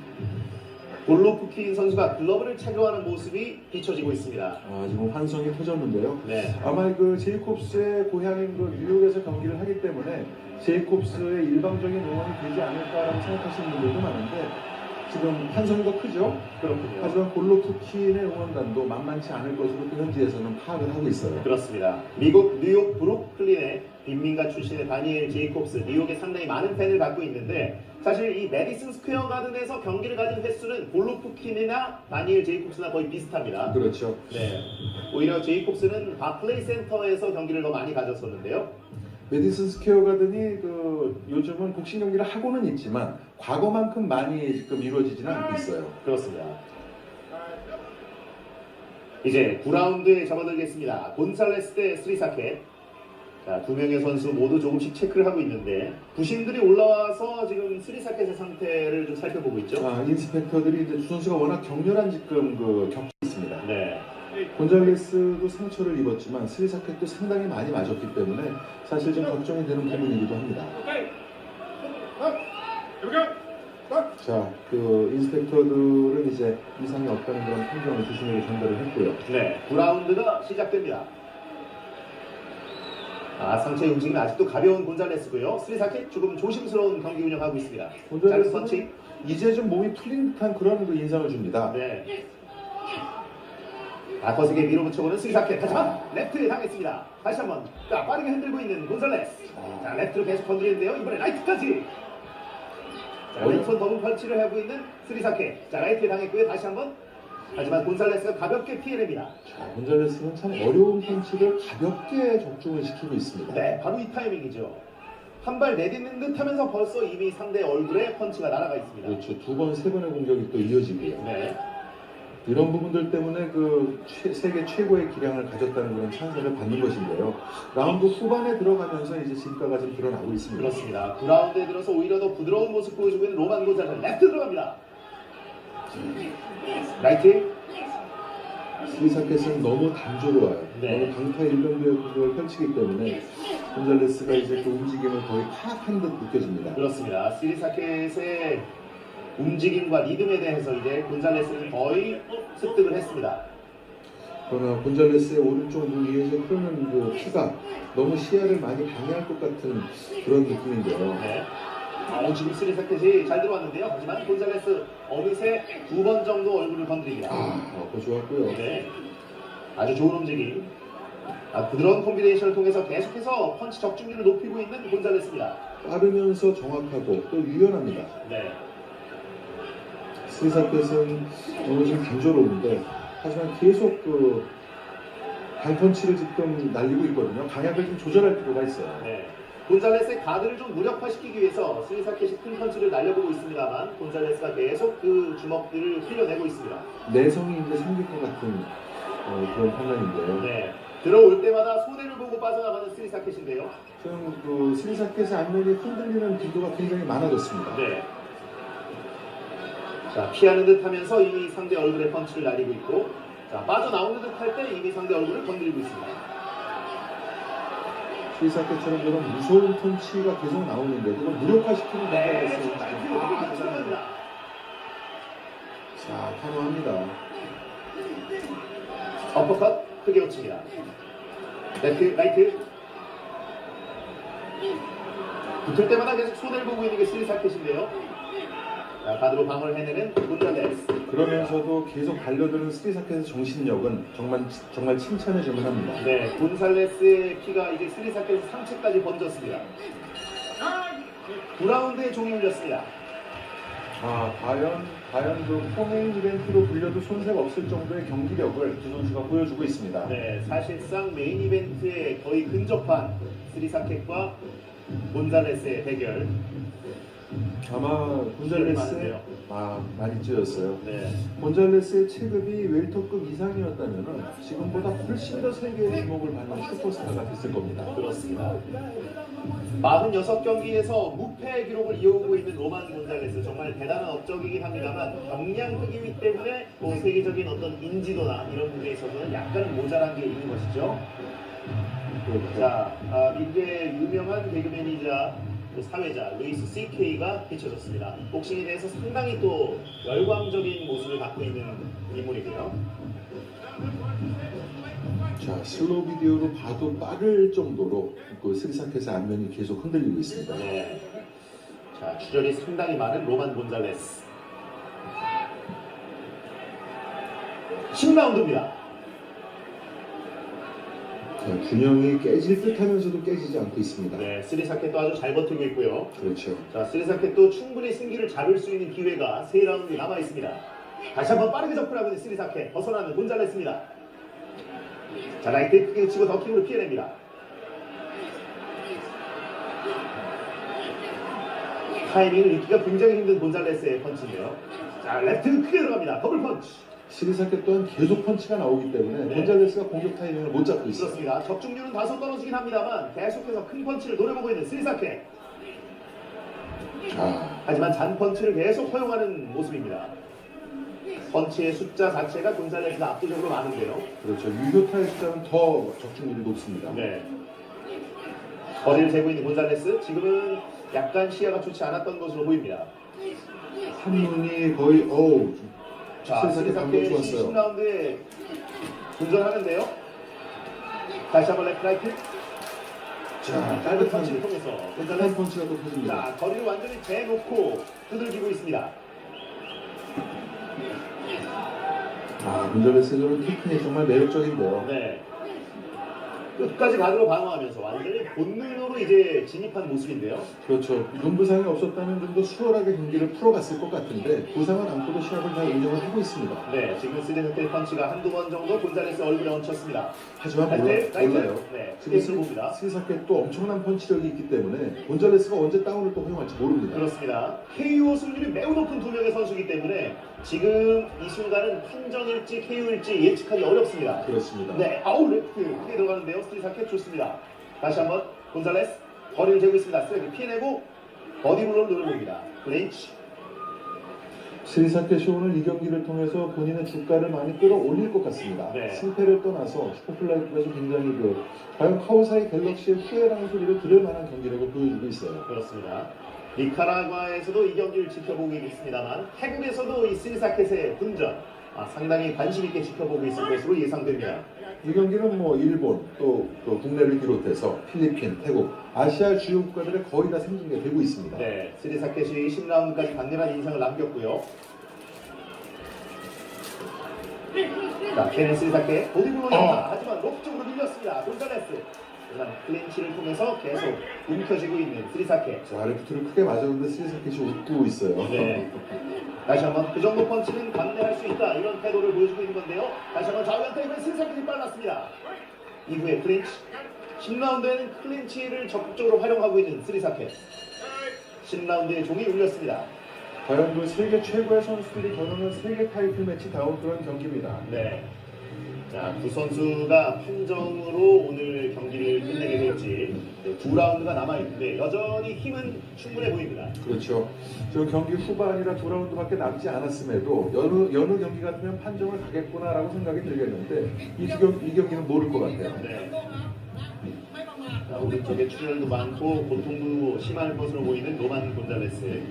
Speaker 1: 골로프킨 선수가 글러브를 착용하는 모습이 비춰지고 있습니다.
Speaker 2: 지금 환성이 터졌는데요.
Speaker 1: 네.
Speaker 2: 아마 그 제이콥스의 고향인 그 뉴욕에서 경기를 하기 때문에 제이콥스의 일방적인 응원이 되지 않을까라고 생각하시는 분들도 많은데 지금 환성이 더 크죠.
Speaker 1: 그렇군요.
Speaker 2: 하지만 골로프킨의 응원단도 만만치 않을 것으로 또 현지에서는 파악을 하고 있어요.
Speaker 1: 그렇습니다. 미국 뉴욕 브루클린의 빈민가 출신의 다니엘 제이콥스, 뉴욕에 상당히 많은 팬을 갖고 있는데 사실 이 메디슨 스퀘어 가든에서 경기를 가진 횟수는 골로프킨이나 다니엘 제이콥스나 거의 비슷합니다.
Speaker 2: 그렇죠.
Speaker 1: 네. 오히려 제이콥스는 바클레이 센터에서 경기를 더 많이 가졌었는데요.
Speaker 2: 메디슨 스퀘어 가든이 그 요즘은 복싱 경기를 하고는 있지만 과거만큼 많이 지금 이루어지지는 않고 있어요.
Speaker 1: 그렇습니다. 이제 9라운드에 접어들겠습니다. 곤살레스 대 스리사켓. 자, 두 명의 선수 모두 조금씩 체크를 하고 있는데 부심들이 올라와서 지금 스리사켓의 상태를 좀 살펴보고 있죠.
Speaker 2: 인스펙터들이 이제 두 선수가 워낙 격렬한 지금 그 격이 있습니다.
Speaker 1: 네.
Speaker 2: 곤잘레스도 상처를 입었지만 스리사켓도 상당히 많이 맞았기 때문에 사실 좀 걱정이 되는 부분이기도 합니다.
Speaker 3: Okay. Here we go.
Speaker 2: 자, 그 인스펙터들은 이제 이상이 없다는 그런 판정을 주심으로 전달을 했고요.
Speaker 1: 네. 9라운드가 시작됩니다. 상체 움직임이 아직도 가벼운 곤잘레스고요. 스리사켓 조금 조심스러운 경기 운영하고 있습니다. 짧은 펀치.
Speaker 2: 곤잘레스는 이제 좀 몸이 풀린 듯한 그런 그 인상을 줍니다.
Speaker 1: 네. 거세게 밀어붙여보는 스리사켓. 하지만 레프트에 당했습니다. 다시 한번 빠르게 흔들고 있는 곤잘레스. 자, 레프트로 계속 건드리는데요. 이번에 라이트까지. 자, 왼손 더블 펀치를 하고 있는 스리사켓. 자, 라이트에 당했고요. 다시 한번. 하지만 곤살레스가 가볍게 피해냅니다.
Speaker 2: 자, 곤잘레스는 참 어려운 펀치를 가볍게 적중을 시키고 있습니다.
Speaker 1: 네, 바로 이 타이밍이죠. 한 발 내딛는 듯 하면서 벌써 이미 상대 얼굴에 펀치가 날아가 있습니다.
Speaker 2: 그렇죠. 두 번, 세 번의 공격이 또 이어지고요.
Speaker 1: 네.
Speaker 2: 이런 부분들 때문에 그 세계 최고의 기량을 가졌다는 그런 찬사를 받는 것인데요. 라운드 후반에 들어가면서 이제 진가가 좀 드러나고 있습니다.
Speaker 1: 그렇습니다. 9라운드에 들어서 오히려 더 부드러운 모습 보여주고 있는 로만 곤잘레스. 레프트 들어갑니다. 라이트.
Speaker 2: 스리사켓은 너무 단조로워요.
Speaker 1: 네.
Speaker 2: 너무 강타일변도의 공격을 펼치기 때문에 곤잘레스가 이제 그 움직임을 거의 파악한 듯 느껴집니다.
Speaker 1: 그렇습니다. 시리사켓의 움직임과 리듬에 대해서 이제 곤잘레스는 거의 습득을 했습니다.
Speaker 2: 그러나 곤잘레스의 오른쪽 눈 위에서 흐르는 그 피가 너무 시야를 많이 방해할 것 같은 그런 느낌인데요.
Speaker 1: 네. 지금 시리사켓이 잘 들어왔는데요. 하지만 곤잘레스 어느새 2번 정도 얼굴을 건드립니다.
Speaker 2: 그거 좋았고요.
Speaker 1: 네. 아주 좋은 움직임. 부드러운 콤비네이션을 통해서 계속해서 펀치 적중률을 높이고 있는 곤잘레스입니다.
Speaker 2: 빠르면서 정확하고 또 유연합니다.
Speaker 1: 네.
Speaker 2: 스리사켓은 너무 좀 단조로운데 하지만 계속 그 발펀치를 지금 날리고 있거든요. 강약을 좀 조절할 필요가 있어요.
Speaker 1: 네. 곤잘레스의 가드를 좀 무력화시키기 위해서 스리사켓이 큰 펀치를 날려보고 있습니다만 곤잘레스가 계속 그 주먹들을 흘려내고 있습니다.
Speaker 2: 내성이 이제 생길 것 같은 그런 판단인데요.
Speaker 1: 네. 들어올 때마다 손해를 보고 빠져나가는 스리사켓인데요.
Speaker 2: 지금 그 스리사켓의 안면이 흔들리는 빈도가 굉장히 많아졌습니다.
Speaker 1: 네. 자, 피하는 듯 하면서 이미 상대 얼굴에 펀치를 날리고 있고, 자, 빠져나오는 듯 할 때 이미 상대 얼굴을 건드리고 있습니다.
Speaker 2: 스리사켓처럼 그런 무서운 펀치가 계속 나오는데 그걸 무력화시키는
Speaker 1: 네,
Speaker 2: 방법이 있어요.
Speaker 1: 들어갑니다.
Speaker 2: 자, 탄호합니다.
Speaker 1: 어퍼컷 크게 놓칩니다. 레프트, 라이트. 붙을 때마다 계속 손해를 보고 있는 게 스리사켓인데요. 자, 가드로 방어를 해내는 곤잘레스.
Speaker 2: 그러면서도 계속 달려드는 스리사켓의 정신력은 정말 칭찬해줄 만합니다.
Speaker 1: 네, 곤살레스의 피가 이제 스리사켓에서 상체까지 번졌습니다. 9라운드에 종이 울렸습니다.
Speaker 2: 과연 그 포메인 이벤트로 불려도 손색 없을 정도의 경기력을 두 선수가 보여주고 있습니다.
Speaker 1: 네, 사실상 메인 이벤트에 거의 근접한 스리사켓과 곤잘레스의 대결.
Speaker 2: 아마 곤잘레스의 많이 찢었어요.
Speaker 1: 네,
Speaker 2: 곤잘레스의 체급이 웰터급 이상이었다면 지금보다 훨씬 더 세계의 주목을 받는 슈퍼스타가 됐을 겁니다.
Speaker 1: 그렇습니다. 46경기에서 무패 기록을 이어오고 있는 로만 곤잘레스, 정말 대단한 업적이긴 합니다만 경량 흑이기 때문에 또 세계적인 어떤 인지도나 이런 부분에 있어서는 약간 모자란 게 있는 것이죠. 자, 미국의 유명한 개그맨이자 또 사회자 루이스 CK가 비춰졌습니다. 복싱에 대해서 상당히 또 열광적인 모습을 갖고 있는 인물이고요.
Speaker 2: 자, 슬로우 비디오로 봐도 빠를 정도로 그 스리사켓의 안면이 계속 흔들리고 있습니다.
Speaker 1: 네. 자, 출혈이 상당히 많은 로만 곤잘레스. 10라운드입니다.
Speaker 2: 자, 균형이 깨질 듯 하면서도 깨지지 않고 있습니다.
Speaker 1: 네, 스리사켓도 아주 잘 버티고 있고요.
Speaker 2: 그렇죠.
Speaker 1: 자, 스리사켓도 충분히 승기를 잡을 수 있는 기회가 3라운드 남아 있습니다. 다시 한번 빠르게 접근하고 있는 스리사켓, 벗어나는 곤잘레스입니다. 자, 라이트 크게 치고 더킹으로 피해냅니다. 타이밍을 읽기가 굉장히 힘든 곤잘레스의 펀치인데요. 자, 레프트 크게 들어갑니다. 더블 펀치.
Speaker 2: 스리사켓 또한 계속 펀치가 나오기 때문에
Speaker 1: 네.
Speaker 2: 곤잘레스가 공격 타이밍을 못 잡고 있어요.
Speaker 1: 그렇습니다. 적중률은 다소 떨어지긴 합니다만 계속해서 큰 펀치를 노려보고 있는 스리사켓. 하지만 잔 펀치를 계속 허용하는 모습입니다. 펀치의 숫자 자체가 곤잘레스가 압도적으로 많은데요.
Speaker 2: 그렇죠. 유효타의 숫자는 더 적중률이 높습니다.
Speaker 1: 네. 거리를 재고 있는 곤잘레스. 지금은 약간 시야가 좋지 않았던 것으로 보입니다.
Speaker 2: 한눈이 거의
Speaker 1: 자,
Speaker 2: 스리사켓 방금
Speaker 1: 스리사켓이
Speaker 2: 좋았어요.
Speaker 1: 10라운드에 도전하는데요. 다시 한번 레프트 라이트.
Speaker 2: 자,
Speaker 1: 짧은
Speaker 2: 따뜻한
Speaker 1: 펀치를 통해서 곤잘레스.
Speaker 2: 펀치가 또 터집니다.
Speaker 1: 자, 거리를 완전히 재놓고 두들기고 있습니다.
Speaker 2: 곤잘레스의 저런 테크닉 정말 매력적인데요.
Speaker 1: 네. 끝까지 가드로 방어하면서 완전히 본능으로 이제 진입한 모습인데요.
Speaker 2: 그렇죠. 눈부상이 없었다면 좀 더 수월하게 경기를 풀어갔을 것 같은데 부상을 안고도 시합을 잘 운영을 하고 있습니다.
Speaker 1: 네, 지금 스리사켓 펀치가 한두 번 정도 곤잘레스 얼굴에 얹혔습니다.
Speaker 2: 하지만
Speaker 1: 라이트.
Speaker 2: 몰라요.
Speaker 1: 네,
Speaker 2: 지금
Speaker 1: 스케이트를 봅니다.
Speaker 2: 스리사켓도 엄청난 펀치력이 있기 때문에 곤잘레스가 언제 다운을 또 허용할지 모릅니다.
Speaker 1: 그렇습니다. KO 승률이 매우 높은 두 명의 선수이기 때문에 지금 이 순간은 판정일지 KO일지 예측하기 어렵습니다.
Speaker 2: 그렇습니다.
Speaker 1: 네, 레프트 크게 들어가는데요. 스리사켓 좋습니다. 다시 한번 곤잘레스 거리를 재고 있습니다. 스트레이트 피해내고 버디블로를 노려봅니다. 브레인치.
Speaker 2: 스리사케시 오늘 이 경기를 통해서 본인의 주가를 많이 끌어올릴 것 같습니다.
Speaker 1: 네.
Speaker 2: 승패를 떠나서 슈퍼플라이급에서 굉장히 과연 카오사이 갤럭시의 후회라는 소리를 들을 만한 경기력을 보여주고 있어요.
Speaker 1: 그렇습니다. 니카라과에서도 이 경기를 지켜보고 있습니다만 태국에서도 이 스리사켓의 분전 상당히 관심 있게 지켜보고 있을 것으로 예상됩니다.
Speaker 2: 이 경기는 뭐 일본 또 국내를 비롯해서 필리핀, 태국, 아시아 주요 국가들의 거의 다 생중계 되고 있습니다.
Speaker 1: 네, 스리사켓이 10라운드까지 강렬한 인상을 남겼고요. 자, 케넨 스리사켓 보디블로 연타 하지만 록 쪽으로 밀렸습니다. 곤잘레스. 그다음 클린치를 통해서 계속 움켜쥐고 있는 스리사켓.
Speaker 2: 자, 레프트를 크게 맞았는데 스리사켓이 웃고 있어요.
Speaker 1: 네. 다시 한번 그 정도 펀치는 감내할 수 있다 이런 태도를 보여주고 있는 건데요. 다시 한번 좌우연타 이번에 스리사켓이 빨랐습니다. 이후에 클린치. 10라운드에는 클린치를 적극적으로 활용하고 있는 스리사켓. 10라운드에 종이 울렸습니다.
Speaker 2: 과연 그 세계 최고의 선수들이 겨루는 세계 타이틀 매치다운 그런 경기입니다.
Speaker 1: 네. 자, 두 선수가 판정으로 오늘 경기를 끝내게 될지 두 라운드가 남아있는데 여전히 힘은 충분해 보입니다.
Speaker 2: 그렇죠. 저 경기 후반이라 두 라운드밖에 남지 않았음에도 여느 경기 같으면 판정을 가겠구나라고 생각이 들겠는데 이 경기는 모를 것 같아요.
Speaker 1: 네. 자, 오른쪽에 출혈도 많고 고통도 심할 것으로 보이는 로만 곤잘레스.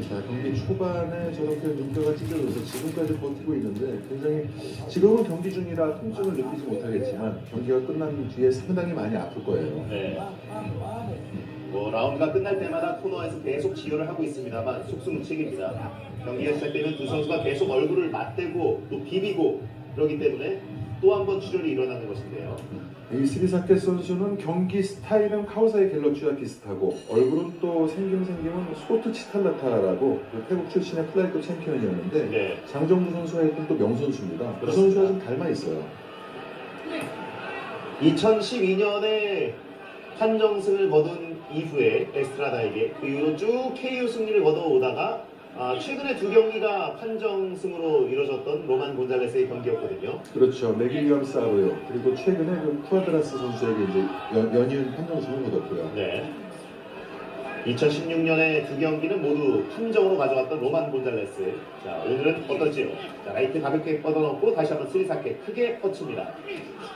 Speaker 2: 자, 경기 초반에 저렇게 눈뼈가 찢어져서 지금까지 버티고 있는데 굉장히 지금은 경기 중이라 통증을 느끼지 못하겠지만 경기가 끝난 뒤에 상당히 많이 아플 거예요.
Speaker 1: 네. 뭐 라운드가 끝날 때마다 코너에서 계속 지혈을 하고 있습니다만 속수무책입니다. 경기가 시작되면 두 선수가 계속 얼굴을 맞대고 또 비비고 그러기 때문에 또 한 번 출혈이 일어나는 것인데요.
Speaker 2: 이 스리사케 선수는 경기 스타일은 카오사이 갤럭시와 비슷하고 얼굴은 또 생김은 스코트 치탈라타라고 태국 출신의 플라이급 챔피언이었는데
Speaker 1: 네.
Speaker 2: 장정구 선수와 했던 또 명선수입니다. 그
Speaker 1: 그렇습니다.
Speaker 2: 선수와 좀 닮아 있어요.
Speaker 1: 2012년에 판정승을 거둔 이후에 에스트라다에게 그 이후로 쭉 KO 승리를 거둬오다가 최근에 두 경기가 판정승으로 이뤄졌던 로만 곤잘레스의 경기였거든요.
Speaker 2: 그렇죠. 맥일리엄 사로요. 그리고 최근에 그 쿠아드라스 선수에게 이제 연이은 판정승을 거뒀고요.
Speaker 1: 네. 2016년에 두 경기는 모두 판정으로 가져갔던 로만 곤잘레스. 자, 오늘은 어떨지요? 자, 라이트 가볍게 뻗어놓고 다시 한번 스리사켓 크게 뻗칩니다.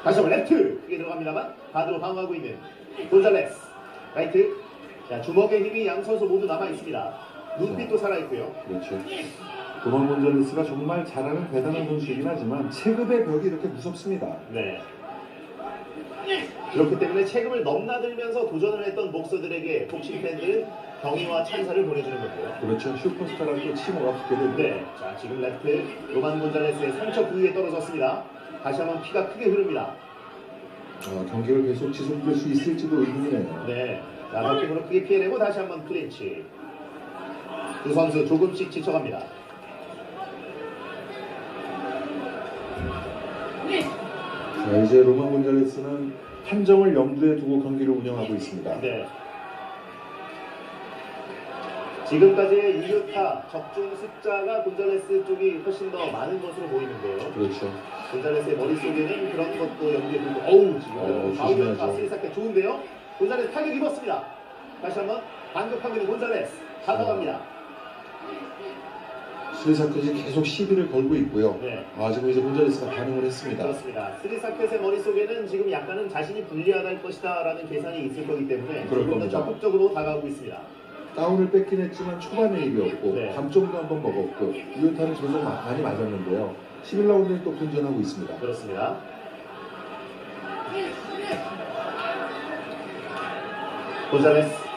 Speaker 1: 다시 한번 레프트 크게 들어갑니다만 가드로 방어하고 있는 곤잘레스. 라이트. 자, 주먹의 힘이 양 선수 모두 남아 있습니다. 눈빛도 살아있고요.
Speaker 2: 그렇죠. 로만 곤잘레스가 정말 잘하는 대단한 선수이긴 하지만 체급의 벽이 이렇게 무섭습니다.
Speaker 1: 네. 그렇기 때문에 체급을 넘나들면서 도전을 했던 복서들에게 복싱 팬들은 경의와 찬사를 보내주는 건데요.
Speaker 2: 그렇죠. 슈퍼스타랑 또 칭호가 붙게 됩니다.
Speaker 1: 네. 자, 지금 레프트 로만 곤잘레스의 상처 부위에 떨어졌습니다. 다시 한번 피가 크게 흐릅니다.
Speaker 2: 경기가 계속 지속될 수 있을지도 의문이네요.
Speaker 1: 네. 자, 버킹으로 크게 피해내고 다시 한번 클린치. 두 선수 조금씩 지쳐갑니다.
Speaker 2: 자, 이제 로만 곤잘레스는 판정을 염두에 두고 경기를 운영하고 있습니다.
Speaker 1: 네. 지금까지의 이유타 적중 숫자가 곤잘레스 쪽이 훨씬 더 많은 것으로 보이는데요.
Speaker 2: 그렇죠.
Speaker 1: 곤잘레스의 머릿속에는 그런 것도 염두에 두고 어우 지금 좌우연타
Speaker 2: 조심해야죠.
Speaker 1: 스리사켓 좋은데요. 곤잘레스 타격 입었습니다. 다시 한번 반격하고 있는 곤잘레스 가져갑니다.
Speaker 2: 스리사켓이 계속 시비를 걸고 있고요.
Speaker 1: 네.
Speaker 2: 지금 이제 곤잘레스가 반응을 했습니다.
Speaker 1: 그렇습니다. 스리사켓의 머릿속에는 지금 약간은 자신이 불리하다할 것이다 라는 계산이 있을 거기 때문에
Speaker 2: 그럴
Speaker 1: 조금 더
Speaker 2: 겁니다.
Speaker 1: 적극적으로 다가오고 있습니다.
Speaker 2: 다운을 뺏긴 했지만 초반에 이겼고
Speaker 1: 네.
Speaker 2: 감점도 한번 먹었고 이유타는 계속 많이 맞았는데요. 11라운드에 또 분전하고 있습니다.
Speaker 1: 그렇습니다. 곤잘레스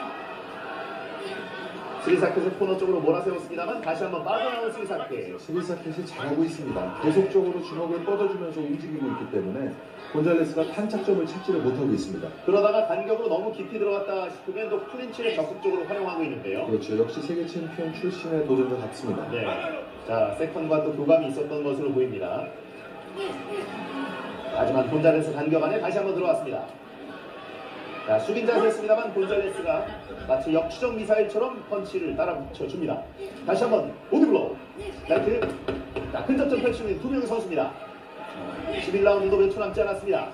Speaker 1: 스리사켓을 코너 쪽으로 몰아세웠습니다만 다시 한번 빠져나온 스리사켓.
Speaker 2: 스리사켓이 잘하고 있습니다. 계속적으로 주먹을 뻗어주면서 움직이고 있기 때문에 곤잘레스가 탄착점을 찾지를 못하고 있습니다.
Speaker 1: 그러다가 간격으로 너무 깊이 들어갔다 싶으면 또 클린치를 적극적으로 활용하고 있는데요.
Speaker 2: 그렇죠. 역시 세계 챔피언 출신의 도전과 같습니다.
Speaker 1: 네. 자, 세컨과 또 교감이 있었던 것으로 보입니다. 하지만 곤잘레스 간격 안에 다시 한번 들어왔습니다. 자, 숙인 자세였습니다만 곤잘레스가 마치 역추적 미사일처럼 펀치를 따라 붙여줍니다. 다시 한번 보드블로우. 라이트. 자, 큰 접점 펼치는 두 명의 선수입니다. 11라운드도 몇 초 남지 않았습니다.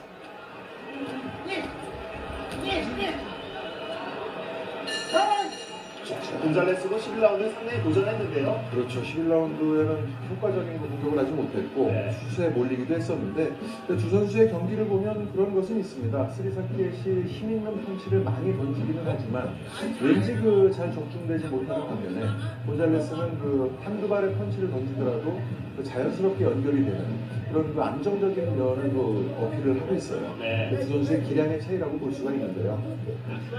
Speaker 1: 곤잘레스도 11라운드 상당히 도전했는데요.
Speaker 2: 그렇죠. 11라운드에는 효과적인 공격을 하지 못했고
Speaker 1: 네.
Speaker 2: 수세에 몰리기도 했었는데 근데 두 선수의 경기를 보면 그런 것은 있습니다. 스리사키엣이 힘 있는 펀치를 많이 던지기는 하지만 왠지 그 잘 적중되지 못하는 반면에 곤잘레스는 그 한두 발의 펀치를 던지더라도 그 자연스럽게 연결이 되는 그런 그 안정적인 면을 그 어필을 하고 있어요.
Speaker 1: 네.
Speaker 2: 두 선수의 기량의 차이라고 볼 수가 있는데요.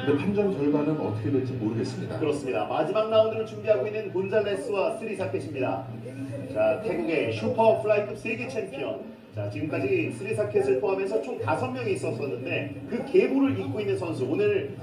Speaker 2: 근데 판정 결과는 어떻게 될지 모르겠습니다.
Speaker 1: 그렇습니다. 마지막 라운드를 준비하고 있는 곤잘레스와 스리사켓입니다. 자, 태국의 슈퍼 플라이급 세계 챔피언. 자, 지금까지 스리사켓을 포함해서 총 5명이 있었었는데 그 계보를 잇고 있는 선수. 오늘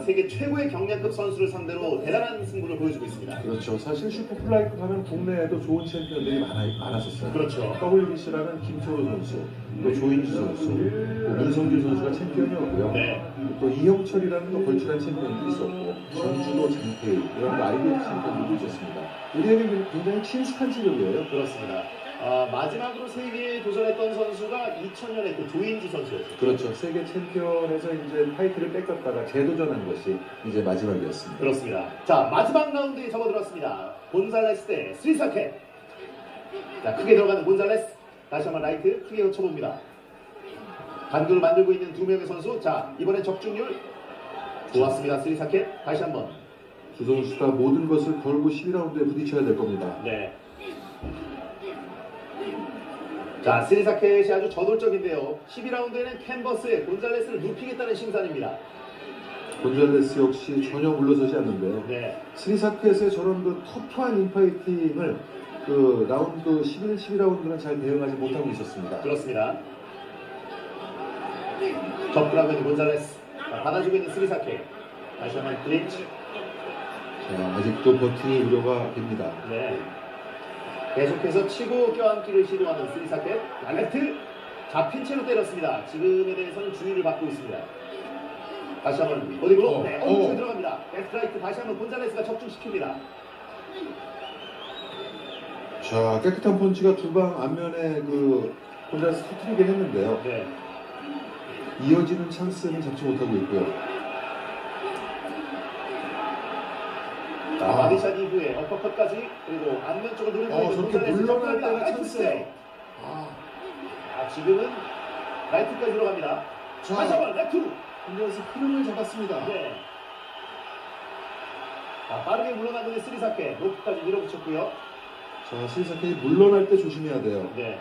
Speaker 1: 세계 최고의 경량급 선수를 상대로 대단한 승부를 보여주고 있습니다.
Speaker 2: 그렇죠. 사실 슈퍼플라이급 하면 국내에도 좋은 챔피언들이 많았었어요.
Speaker 1: 그렇죠.
Speaker 2: WBC라는 김초호 선수, 또 조인수 선수, 또 문성길 선수가 챔피언이었고요.
Speaker 1: 네.
Speaker 2: 또 이형철이라는 또 걸출한 챔피언도 있었고, 전주도 장태희 이런 IBF 챔피언들도 있었습니다. 우리에게 굉장히 친숙한 체격이에요.
Speaker 1: 그렇습니다. 마지막으로 세계에 도전했던 선수가 2000년에 그 조인주 선수였어요.
Speaker 2: 그렇죠. 세계 챔피언에서 이제 타이틀을 뺏겼다가 재도전한 것이 이제 마지막이었습니다.
Speaker 1: 그렇습니다. 자, 마지막 라운드에 접어들었습니다. 곤잘레스 대 스리사켓. 자, 크게 들어가는 곤잘레스. 다시 한번 라이트 크게 놓쳐봅니다. 간격을 만들고 있는 두 명의 선수. 자, 이번엔 적중률 좋았습니다. 스리사켓. 다시 한번.
Speaker 2: 두 선수 다 모든 것을 걸고 12라운드에 부딪혀야 될 겁니다.
Speaker 1: 네. 자, 스리사켓이 아주 저돌적인데요. 12라운드에는 캔버스에 곤잘레스를 눕히겠다는 심산입니다.
Speaker 2: 곤잘레스 역시 전혀 물러서지 않는데요.
Speaker 1: 네.
Speaker 2: 스리사켓의 저런 그 터프한 인파이팅을 그 라운드 11, 12라운드는 잘 대응하지 못하고 있었습니다.
Speaker 1: 그렇습니다. 접근하고 있는 곤잘레스. 자, 받아주고 있는 스리사켓. 다시 한번 클린치.
Speaker 2: 자, 아직도 버티는 우려가 됩니다.
Speaker 1: 네. 계속해서 치고 껴안기를 시도하는 스리사켓. 라레트. 잡힌 채로 때렸습니다. 지금에 대해서는 주의를 받고 있습니다. 다시 한번 어디로? 네, 오른쪽에 들어갑니다. 엑스트라이트 다시 한번 곤잘레스가 적중시킵니다.
Speaker 2: 자, 깨끗한 펀치가 두 방 앞면에 그 곤잘레스 터뜨리긴 했는데요.
Speaker 1: 네.
Speaker 2: 이어지는 찬스는 잡지 못하고 있고요.
Speaker 1: 자, 바디샷 이후에 어퍼컷까지 그리고 안면 쪽으로 노리고 있는
Speaker 2: 저렇게
Speaker 1: 곤잘레스
Speaker 2: 물러날
Speaker 1: 접근합니다.
Speaker 2: 때가
Speaker 1: 라이트
Speaker 2: 찬스예요.
Speaker 1: 스텝. 지금은 라이트까지 들어갑니다.
Speaker 2: 자.
Speaker 1: 다시 한번 레프트.
Speaker 2: 곤잘레스 흐름을 잡았습니다.
Speaker 1: 네. 자, 빠르게 물러나고 있는 스리사켓. 로프까지 밀어붙였고요.
Speaker 2: 자, 스리사켓이 물러날 때 조심해야 돼요.
Speaker 1: 네.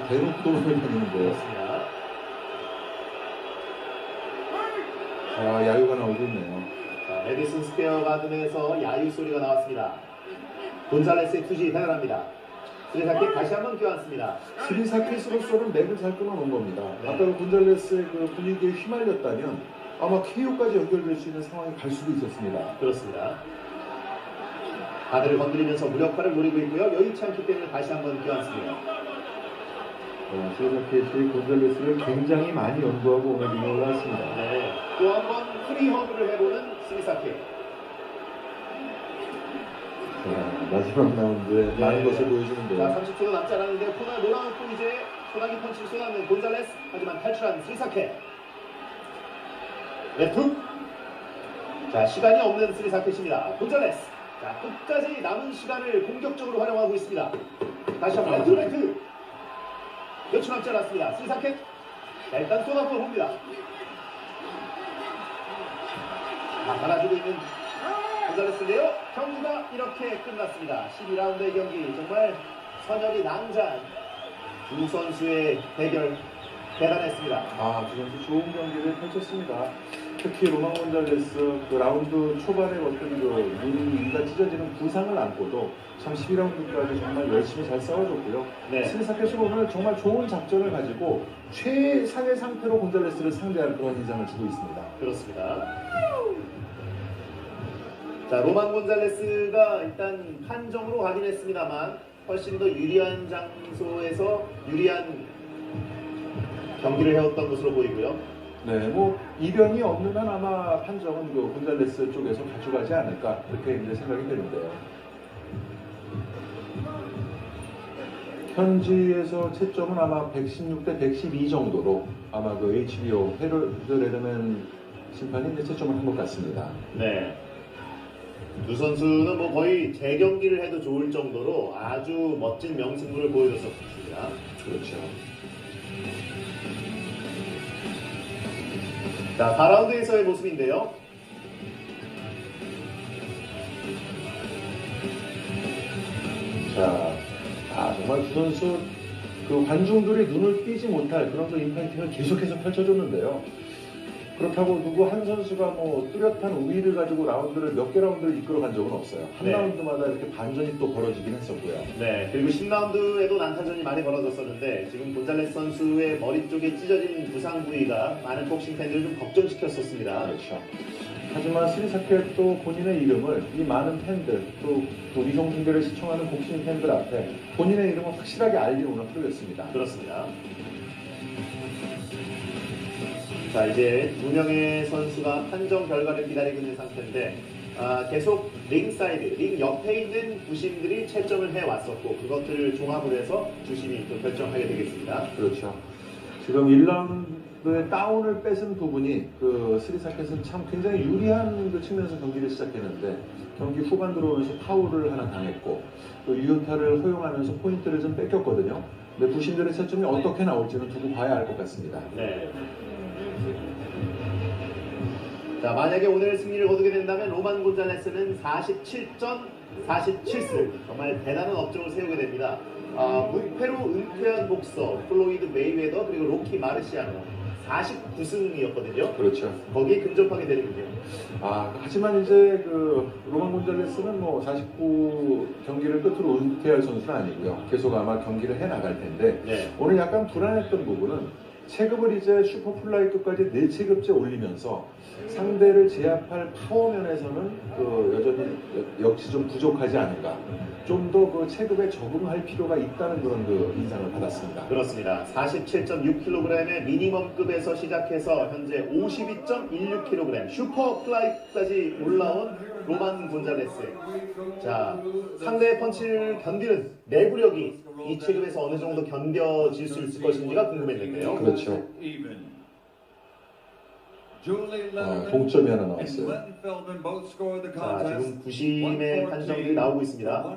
Speaker 2: 대놓고 도망을 다니는데요.
Speaker 1: 그렇습니다.
Speaker 2: 야유가 나오고 있네요.
Speaker 1: 자, 메디슨 스퀘어 가든에서 야유 소리가 나왔습니다. 곤잘레스의 투지 대단합니다. 스리사켓 다시 한번 껴안습니다.
Speaker 2: 스리사켓으로서는 맥을 잘 끊어놓은 겁니다.
Speaker 1: 네.
Speaker 2: 아까 곤잘레스의 그 분위기에 휘말렸다면 아마 KO까지 연결될 수 있는 상황이 갈 수도 있었습니다.
Speaker 1: 그렇습니다. 바늘을 건드리면서 무력화를 노리고 있고요. 여의치 않기 때문에 다시 한번 껴안습니다.
Speaker 2: 스리사켓이 곤잘레스를 굉장히 많이 연구하고 오늘 링에 올라왔습니다.
Speaker 1: 네. 또 한 번 프리허그를 해보는 스리사켓.
Speaker 2: 마지막 라운드에 많은 것을
Speaker 1: 자,
Speaker 2: 보여주는데요.
Speaker 1: 30초도 남지 않았는데 코너에 몰아놓고 이제 소나기 펀치를 쏟아내는 곤잘레스. 하지만 탈출한 스리사켓. 레프트. 자, 시간이 없는 스리사켓입니다. 곤잘레스. 자, 끝까지 남은 시간을 공격적으로 활용하고 있습니다. 다시 한번 레프트. 몇 초 남지 않았습니다. 스리사켓. 자, 일단 쏟아부어 봅니다. 받아주고 있는 곤잘레스인데요. 경기가 이렇게 끝났습니다. 12라운드의 경기 정말 선열이 낭자한 두 선수의 대결 대단했습니다.
Speaker 2: 두 선수 좋은 경기를 펼쳤습니다. 특히 로만 곤잘레스 그 라운드 초반에 어떤 그 눈이가 찢어지는 부상을 안고도 참 12라운드까지 정말 열심히 잘 싸워줬고요.
Speaker 1: 네.
Speaker 2: 스리사켓은 오늘 정말 좋은 작전을 가지고 최상의 상태로 곤잘레스를 상대할 그런 인상을 주고 있습니다.
Speaker 1: 그렇습니다. 자, 로만 곤잘레스가 일단 판정으로 가긴 했습니다만 훨씬 더 유리한 장소에서 유리한 경기를 해왔던 것으로 보이고요.
Speaker 2: 네, 뭐 이변이 없는 한 아마 판정은 그 곤잘레스 쪽에서 가져가지 않을까 그렇게 이제 생각이 되는데요. 현지에서 채점은 아마 116대 112 정도로 아마 그 HBO 헤럴드 레드맨 심판이 이제 채점을 한 것 같습니다.
Speaker 1: 네. 두 선수는 뭐 거의 재경기를 해도 좋을 정도로 아주 멋진 명승부를 보여줬었습니다.
Speaker 2: 그렇죠.
Speaker 1: 자, 4라운드에서의 모습인데요.
Speaker 2: 자, 정말 두 선수 그 관중들이 눈을 띄지 못할 그런 그 인파이팅을 계속해서 펼쳐줬는데요. 그렇다고 누구 한 선수가 뭐 뚜렷한 우위를 가지고 몇 개 라운드를 이끌어간 적은 없어요. 한
Speaker 1: 네.
Speaker 2: 라운드마다 이렇게 반전이 또 벌어지긴 했었고요.
Speaker 1: 네, 그리고 10라운드에도 난타전이 많이 벌어졌었는데 지금 곤잘레스 선수의 머리 쪽에 찢어진 부상 부위가 많은 복싱 팬들을 좀 걱정시켰었습니다.
Speaker 2: 그렇죠. 하지만 스리사켓 또 본인의 이름을 이 많은 팬들 또 위성중계를 시청하는 복싱 팬들 앞에 본인의 이름을 확실하게 알린 오늘 하루였습니다.
Speaker 1: 그렇습니다. 자, 이제 두 명의 선수가 판정 결과를 기다리고 있는 상태인데 계속 링 사이드, 링 옆에 있는 부심들이 채점을 해왔었고 그것들을 종합을 해서 주심이 또 결정하게 되겠습니다.
Speaker 2: 그렇죠. 지금 1라운드에 다운을 뺏은 부분이 그 스리사켓은 참 굉장히 유리한 그 측면에서 경기를 시작했는데 경기 후반 들어오면서 파울을 하나 당했고 또 유효타를 허용하면서 포인트를 좀 뺏겼거든요. 근데 부심들의 채점이 어떻게 나올지는 두고 봐야 할 것 같습니다.
Speaker 1: 네. 자, 만약에 오늘 승리를 거두게 된다면 로만 곤잘레스는 47전 47승 정말 대단한 업적을 세우게 됩니다. 무패로 은퇴한 복서 플로이드 메이웨더 그리고 로키 마르시아노 49승이었거든요.
Speaker 2: 그렇죠.
Speaker 1: 거기에 근접하게 되는군요.
Speaker 2: 하지만 이제 그 로만 곤잘레스는 뭐 49 경기를 끝으로 은퇴할 선수는 아니고요. 계속 아마 경기를 해 나갈 텐데
Speaker 1: 네.
Speaker 2: 오늘 약간 불안했던 부분은 체급을 이제 슈퍼플라이급까지 4체급째 올리면서 상대를 제압할 파워면에서는 그 여전히 역시 좀 부족하지 않은가. 좀 더 그 체급에 적응할 필요가 있다는 그런 그 인상을 받았습니다.
Speaker 1: 그렇습니다. 47.6kg의 미니멈급에서 시작해서 현재 52.16kg 슈퍼플라이까지 올라온 로만 곤잘레스. 자, 상대의 펀치를 견디는 내구력이 이 체급에서 어느 정도 견뎌질 수 있을 것인지가 궁금했는데요.
Speaker 2: 그렇죠. 동점이 하나 나왔어요.
Speaker 1: 자, 지금 부심의 판정들이 나오고 있습니다.
Speaker 2: 자,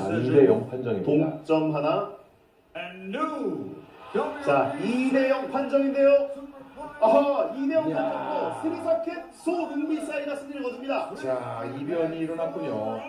Speaker 2: 2대0 판정입니다.
Speaker 1: 동점 하나. 자, 2대0 판정인데요. 2대0 판정으로 스리사켓 소은비사이가 승리를 거둡니다.
Speaker 2: 자, 이변이 일어났군요.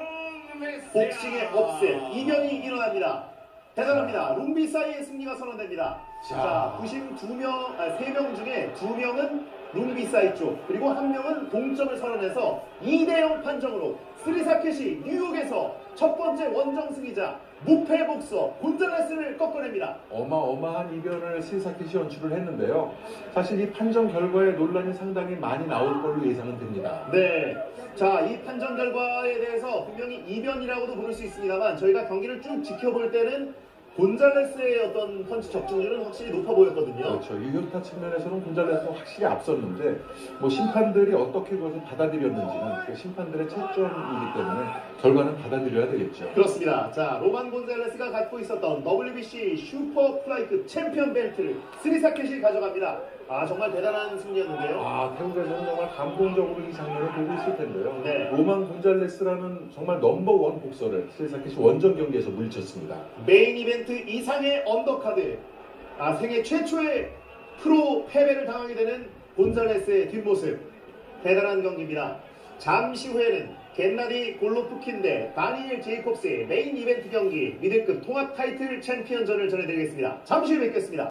Speaker 1: 복싱의 업셋 이변이 일어납니다. 대단합니다. 룸비사이의 승리가 선언됩니다. 자, 부심 3명 중에 2명은 룸비사이 쪽 그리고 1명은 동점을 선언해서 2대0 판정으로 스리사켓이 뉴욕에서 첫 번째 원정 승이자 무패 복서 곤잘레스를 꺾어냅니다.
Speaker 2: 어마어마한 이변을 스리사켓이 연출을 했는데요. 사실 이 판정 결과에 논란이 상당히 많이 나올 걸로 예상은 됩니다.
Speaker 1: 네. 자, 이 판정 결과에 대해서 분명히 이변이라고도 부를 수 있습니다만 저희가 경기를 쭉 지켜볼 때는 곤잘레스의 어떤 펀치 적중률은 확실히 높아 보였거든요.
Speaker 2: 그렇죠. 유효타 측면에서는 곤잘레스가 확실히 앞섰는데 뭐 심판들이 어떻게 그것을 받아들였는지는 그 심판들의 채점이기 때문에 결과는 받아들여야 되겠죠.
Speaker 1: 그렇습니다. 자, 로만 곤잘레스가 갖고 있었던 WBC 슈퍼플라이급 챔피언 벨트를 스리사켓이 가져갑니다. 정말 대단한 승리였는데요.
Speaker 2: 태국에서는 정말 감동적으로 이 장면을 보고 있을 텐데요.
Speaker 1: 네.
Speaker 2: 로만 곤잘레스라는 정말 넘버원 복서를 스리사켓이 원정 경기에서 물리쳤습니다.
Speaker 1: 메인 이벤트 이상의 언더카드. 생애 최초의 프로 패배를 당하게 되는 곤잘레스의 뒷모습. 대단한 경기입니다. 잠시 후에는 겐나디 골로프킨 대 다니엘 제이콥스의 메인 이벤트 경기 미들급 통합 타이틀 챔피언전을 전해드리겠습니다. 잠시 후에 뵙겠습니다.